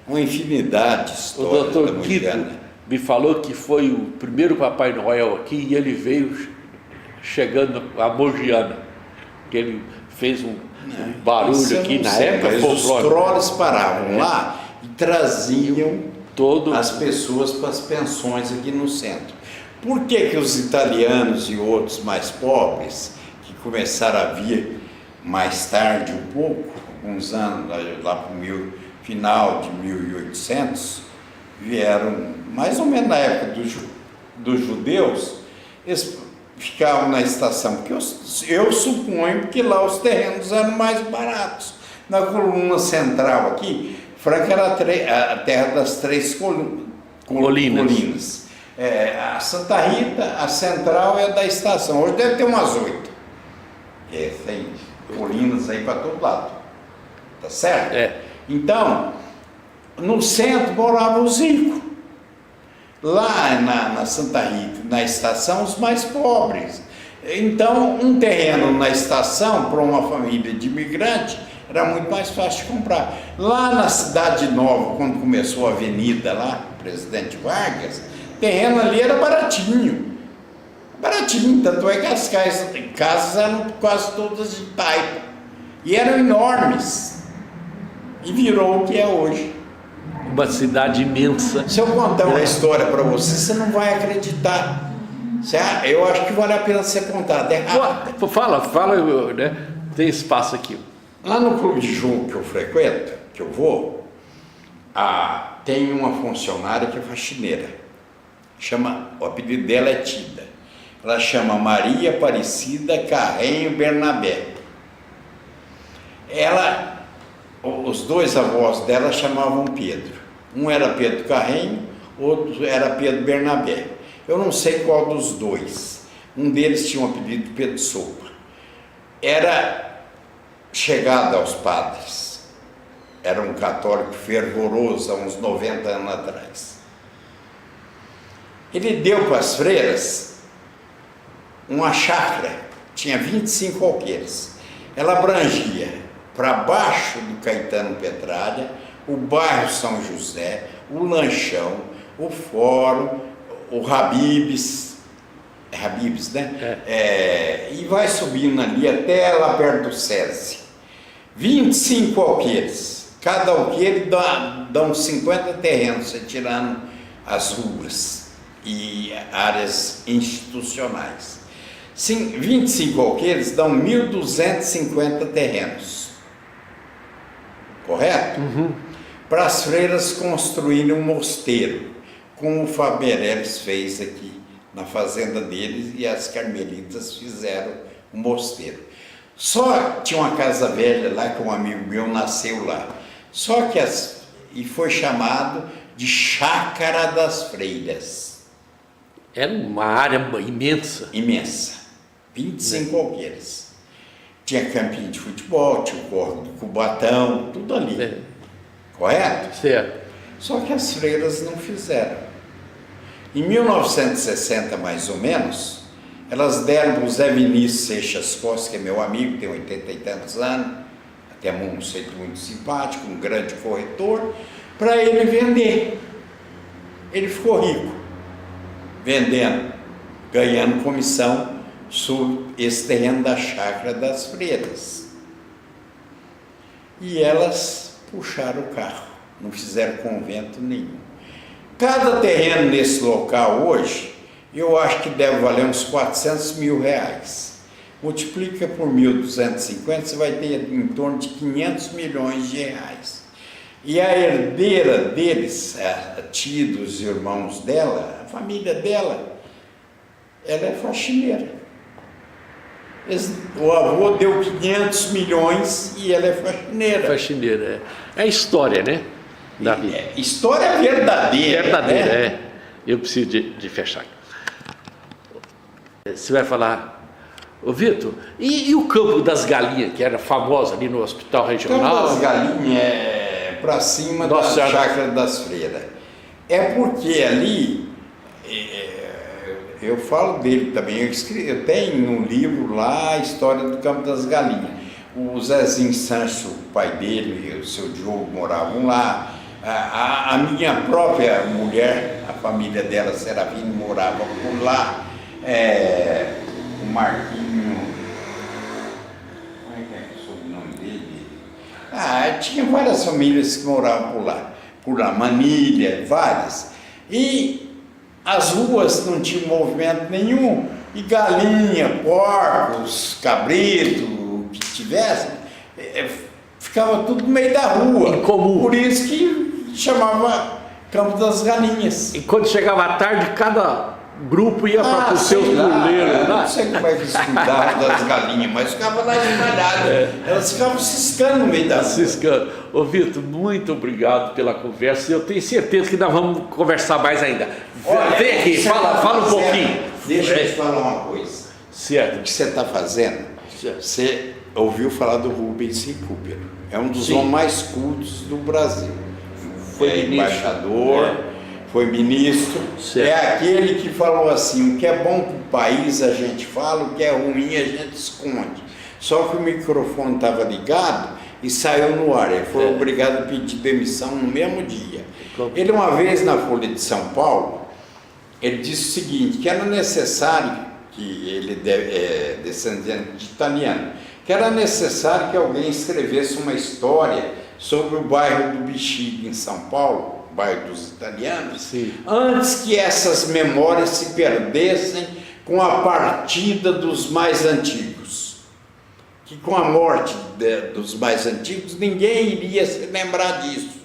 Speaker 2: Uma infinidade de histórias da Mogiana. O Dr.
Speaker 1: Quito me falou que foi o primeiro Papai Noel aqui e ele veio chegando a Mogiana. Que ele fez um barulho aqui na época.
Speaker 2: Os trolls paravam lá e traziam as pessoas para as pensões aqui no centro. Por que os italianos e outros mais pobres, que começaram a vir mais tarde um pouco, alguns anos, lá para o final de 1800, vieram mais ou menos na época dos judeus, eles ficavam na estação, porque eu suponho que lá os terrenos eram mais baratos. Na coluna central aqui, Franca era a terra das três colinas. A Santa Rita, a central é da estação. Hoje deve ter umas 8. Tem colinas aí para todo lado. Tá certo? Então, no centro moravam os ricos. Lá na Santa Rita, na estação, os mais pobres. Então, um terreno na estação para uma família de imigrante era muito mais fácil de comprar. Lá na Cidade Nova, quando começou a avenida lá, Presidente Vargas, o terreno ali era baratinho. Baratinho, tanto é que as casas eram quase todas de taipa. E eram enormes. E virou o que é hoje.
Speaker 1: Uma cidade imensa.
Speaker 2: Se eu contar uma história para você, você não vai acreditar. Eu acho que vale a pena você contar.
Speaker 1: Fala, né? Tem espaço aqui.
Speaker 2: Lá no clube de jogo que eu frequento, que eu vou, tem uma funcionária que é faxineira. O apelido dela é Tida. Ela chama Maria Aparecida Carrenho Bernabé. Os dois avós dela chamavam Pedro. Um era Pedro Carrenho, outro era Pedro Bernabé. Eu não sei qual dos dois. Um deles tinha um apelido de Pedro Sopa. Era chegado aos padres. Era um católico fervoroso há uns 90 anos atrás. Ele deu para as freiras uma chácara, tinha 25 alqueires. Ela abrangia para baixo do Caetano Petralha, o bairro São José, o Lanchão, o Fórum, o Habib's, né? E vai subindo ali até lá perto do SESI. 25 alqueires. Cada alqueire dá uns 50 terrenos, você tirando as ruas e áreas institucionais. 25 alqueires dão 1.250 terrenos. correto? Para as freiras construírem um mosteiro, como o Faberelles fez aqui na fazenda deles, e as carmelitas fizeram um mosteiro. Só tinha uma casa velha lá, que um amigo meu nasceu lá, só que e foi chamado de Chácara das Freiras.
Speaker 1: Era uma área imensa.
Speaker 2: Imensa, 25 alqueires. Tinha campinho de futebol, tinha o córrego do Cubatão, tudo ali. Correto?
Speaker 1: Certo.
Speaker 2: Só que as freiras não fizeram. Em 1960, mais ou menos, elas deram para o Zé Vinícius Seixas Costa, que é meu amigo, tem 80 e tantos anos, até um sujeito muito simpático, um grande corretor, para ele vender. Ele ficou rico, vendendo, ganhando comissão sobre esse terreno da Chácara das Freiras. E elas puxaram o carro, não fizeram convento nenhum. Cada terreno nesse local hoje, eu acho que deve valer uns 400 mil reais. Multiplica por 1.250, você vai ter em torno de 500 milhões de reais. E a herdeira deles, a tia dos irmãos dela, a família dela, ela é faxineira. O avô deu 500 milhões e ela é faxineira.
Speaker 1: Faxineira, é a história, né? Da vida.
Speaker 2: História verdadeira.
Speaker 1: Verdadeira,
Speaker 2: né?
Speaker 1: é. Eu preciso de fechar. Você vai falar, ô Vitor, e o Campo das Galinhas, que era famoso ali no Hospital Regional?
Speaker 2: Campo das Galinhas é para cima da Chácara das Freiras. É porque ali, eu falo dele também, eu tenho um livro lá, a história do Campo das Galinhas. O Zezinho Sancho, o pai dele, e o seu Diogo moravam lá. A minha própria mulher, a família dela, Seravine, morava por lá. O Marquinho, como é que é o sobrenome dele? Tinha várias famílias que moravam por lá, Manilha, várias. E as ruas não tinham movimento nenhum, e galinha, porcos, cabrito, o que tivesse, ficava tudo no meio da rua.
Speaker 1: Incomum.
Speaker 2: Por isso que chamava Campo das Galinhas.
Speaker 1: E quando chegava a tarde, cada grupo ia para os seus puleiros.
Speaker 2: Não sei como é que eles cuidavam das galinhas, mas ficava lá espalhado. Elas ficavam ciscando no meio da rua.
Speaker 1: Ciscando. Ô Vitor, muito obrigado pela conversa. Eu tenho certeza que nós vamos conversar mais ainda.
Speaker 2: Olha,
Speaker 1: vem aqui, fala um pouquinho.
Speaker 2: Deixa eu te falar uma coisa.
Speaker 1: Certo.
Speaker 2: O que você está fazendo?
Speaker 1: Certo.
Speaker 2: Você ouviu falar do Rubens Recupero. É um dos
Speaker 1: Sim.
Speaker 2: homens mais cultos do Brasil. Foi
Speaker 1: embaixador,
Speaker 2: foi ministro.
Speaker 1: Certo.
Speaker 2: É aquele que falou assim: o que é bom para o país a gente fala, o que é ruim a gente esconde. Só que o microfone estava ligado e saiu no ar. Ele foi obrigado a pedir demissão no mesmo dia. Ele, uma vez na Folha de São Paulo, ele disse o seguinte, que era necessário, que ele é descendente de italiano, que era necessário que alguém escrevesse uma história sobre o bairro do Bexiga, em São Paulo, o bairro dos italianos,
Speaker 1: Sim.
Speaker 2: antes que essas memórias se perdessem com a partida dos mais antigos. Que com a morte dos mais antigos, ninguém iria se lembrar disso.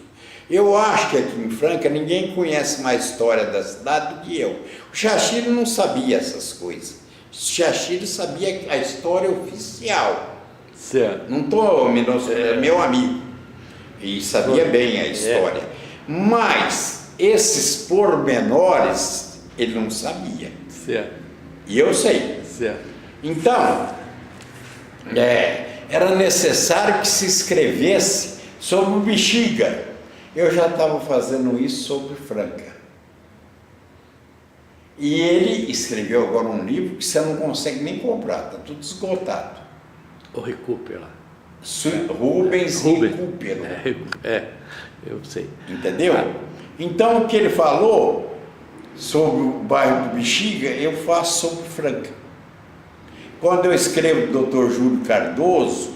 Speaker 2: Eu acho que aqui em Franca ninguém conhece mais a história da cidade do que eu. O Chachiro não sabia essas coisas. O Chachiro sabia a história oficial.
Speaker 1: Certo.
Speaker 2: Não estou menosprezando, meu amigo. E sabia bem a história. Mas esses pormenores ele não sabia.
Speaker 1: Certo.
Speaker 2: E eu sei.
Speaker 1: Certo.
Speaker 2: Então, era necessário que se escrevesse sobre o Bexiga. Eu já estava fazendo isso sobre Franca. E ele escreveu agora um livro que você não consegue nem comprar, está tudo esgotado.
Speaker 1: O Recupero.
Speaker 2: Rubens Recupero.
Speaker 1: Eu sei.
Speaker 2: Entendeu? Então, o que ele falou sobre o bairro do Bexiga, eu faço sobre Franca. Quando eu escrevo do Dr. Júlio Cardoso,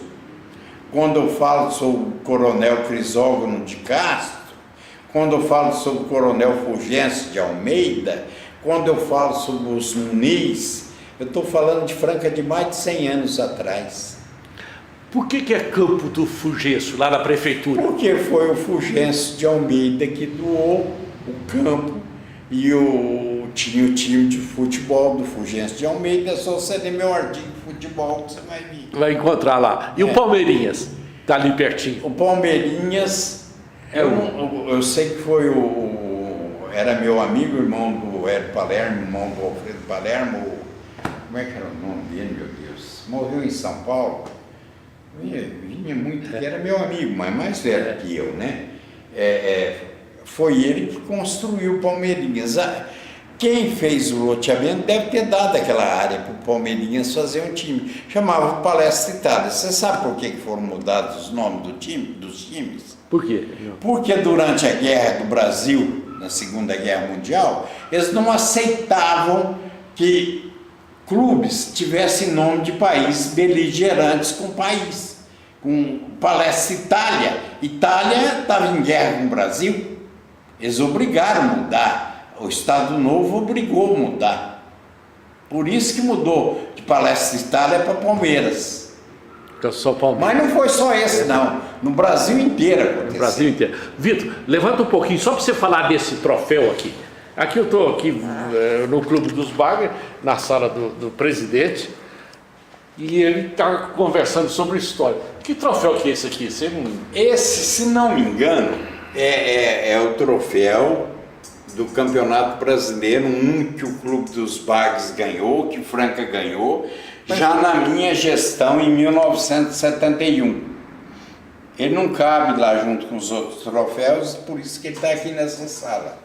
Speaker 2: quando eu falo sobre o Coronel Crisógono de Castro, quando eu falo sobre o Coronel Fulgêncio de Almeida, quando eu falo sobre os Muniz, eu estou falando de Franca de mais de 100 anos atrás.
Speaker 1: Por que é Campo do Fugêncio, lá na prefeitura?
Speaker 2: Porque foi o Fulgêncio de Almeida que doou o campo e tinha o time de futebol do Fulgêncio de Almeida. É só você ler meu artigo de futebol que você vai ver.
Speaker 1: Vai encontrar lá. E o Palmeirinhas? Tá ali pertinho.
Speaker 2: O Palmeirinhas, eu sei que foi era meu amigo, irmão do Hélio Palermo, irmão do Alfredo Palermo. Como é que era o nome dele, meu Deus? Morreu em São Paulo. Vinha muito, que era meu amigo, mas mais velho que eu, né? Foi ele que construiu o Palmeirinhas. Quem fez o loteamento deve ter dado aquela área para o Palmeirinhas fazer um time. Chamava Palestra Itália. Você sabe por que foram mudados os nomes dos times?
Speaker 1: Por quê?
Speaker 2: Porque durante a Guerra do Brasil, na Segunda Guerra Mundial, eles não aceitavam que clubes tivessem nome de países beligerantes com o país. Com Palestra Itália. Itália estava em guerra com o Brasil. Eles obrigaram a mudar. O Estado Novo obrigou a mudar. Por isso que mudou de Palestra Itália para Palmeiras.
Speaker 1: Então, só Palmeiras.
Speaker 2: Mas não foi só esse, não. No Brasil inteiro aconteceu.
Speaker 1: No Brasil inteiro. Vitor, levanta um pouquinho, só para você falar desse troféu aqui. Aqui eu estou no Clube dos Bagres, na sala do presidente, e ele está conversando sobre história. Que troféu que é esse aqui?
Speaker 2: Esse, se não me engano, é o troféu do Campeonato Brasileiro, que o Clube dos Bagres ganhou, que o Franca ganhou, já na minha gestão em 1971. Ele não cabe lá junto com os outros troféus, por isso que ele está aqui nessa sala.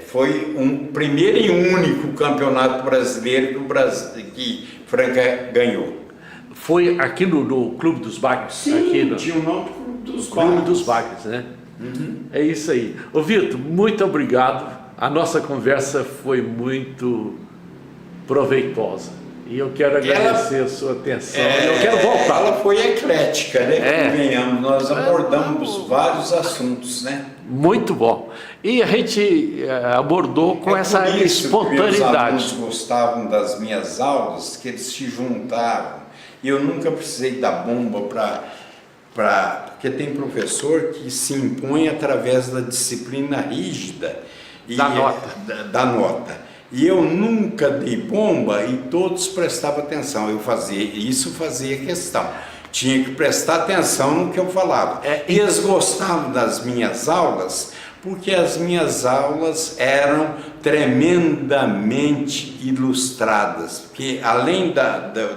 Speaker 2: Foi um primeiro e único campeonato brasileiro que Franca ganhou.
Speaker 1: Foi aqui no Clube dos Bagres?
Speaker 2: Sim,
Speaker 1: aqui
Speaker 2: tinha o nome do
Speaker 1: Clube dos Bagres, né? Uhum. É isso aí. Ô Vitor, muito obrigado. A nossa conversa foi muito proveitosa. E eu quero agradecer a sua atenção. Eu quero voltar.
Speaker 2: Ela foi eclética, né? Convenhamos, nós abordamos vários assuntos, né?
Speaker 1: Muito bom. E a gente abordou com essa espontaneidade. Meus
Speaker 2: alunos gostavam das minhas aulas, que eles se juntavam. E eu nunca precisei da bomba porque tem professor que se impõe através da disciplina rígida. Da nota. E eu nunca dei bomba e todos prestavam atenção. Fazia questão. Tinha que prestar atenção no que eu falava. E eles gostavam das minhas aulas, porque as minhas aulas eram tremendamente ilustradas. Porque além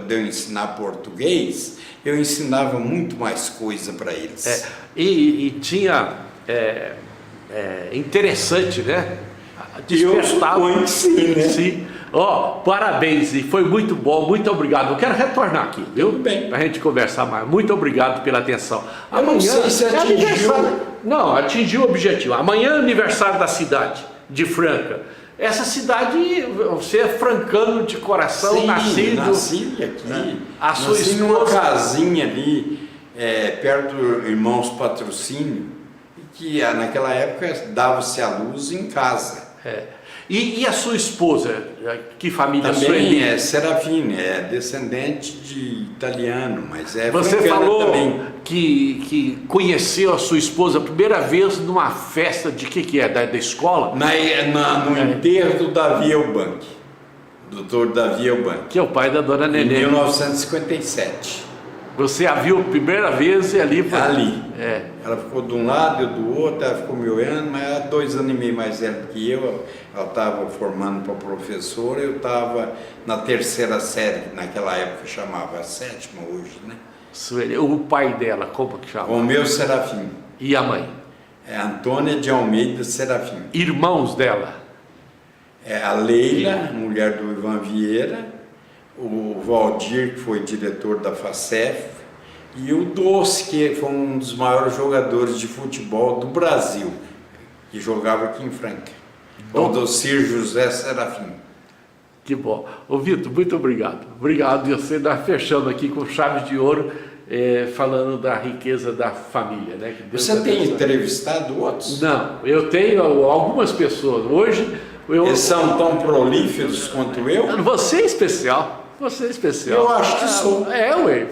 Speaker 2: de eu ensinar português, eu ensinava muito mais coisa para eles.
Speaker 1: E tinha... interessante, né?
Speaker 2: Despertava. Sim, né?
Speaker 1: Sim. Parabéns, e foi muito bom, muito obrigado. Eu quero retornar aqui, viu?
Speaker 2: Tudo bem.
Speaker 1: Pra gente conversar mais. Muito obrigado pela atenção.
Speaker 2: Amanhã não sei se
Speaker 1: atingiu o objetivo. Amanhã é aniversário da cidade de Franca. Essa cidade, você é francano de coração.
Speaker 2: Sim,
Speaker 1: nasci
Speaker 2: aqui.
Speaker 1: Né?
Speaker 2: Nasci numa casinha ali, perto do Irmãos Patrocínio, que naquela época dava-se a luz em casa.
Speaker 1: E a sua esposa, que família sua?
Speaker 2: Também é Serafine, é descendente de italiano, mas
Speaker 1: Você falou
Speaker 2: também.
Speaker 1: Que conheceu a sua esposa a primeira vez numa festa de que é? Da escola?
Speaker 2: No enterro do Davi Elbank, doutor Davi Elbank.
Speaker 1: Que é o pai da dona Nenê.
Speaker 2: Em 1957.
Speaker 1: Você a viu a primeira vez e ali foi?
Speaker 2: Ali. Ela ficou de um lado, eu do outro, ela ficou me olhando, mas ela 2 anos e meio mais velha que eu. Ela estava formando para professora, eu estava na 3ª série, que naquela época chamava a 7ª hoje, né?
Speaker 1: O pai dela, como que chama?
Speaker 2: O meu Serafim.
Speaker 1: E a mãe?
Speaker 2: Antônia de Almeida Serafim.
Speaker 1: Irmãos dela?
Speaker 2: A Leila, mulher do Ivan Vieira, o Valdir, que foi diretor da FACEF, e o Doce, que foi um dos maiores jogadores de futebol do Brasil, que jogava aqui em Franca. O Docir José Serafim.
Speaker 1: Que bom. Ô Vitor, muito obrigado. Obrigado. E você está fechando aqui com chave de ouro, falando da riqueza da família, né? Que Deus
Speaker 2: você tem entrevistado outros?
Speaker 1: Não, eu tenho algumas pessoas. Hoje...
Speaker 2: Eles são tão prolíferos quanto eu?
Speaker 1: Você é especial. Você é especial.
Speaker 3: Eu acho que sou.
Speaker 1: Ué,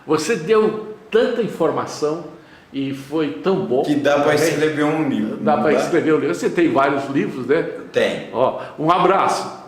Speaker 1: você deu tanta informação e foi tão bom.
Speaker 2: Que dá para escrever um livro.
Speaker 1: Dá para escrever um livro. Você tem vários livros, né?
Speaker 2: Tem.
Speaker 1: Ó, um abraço.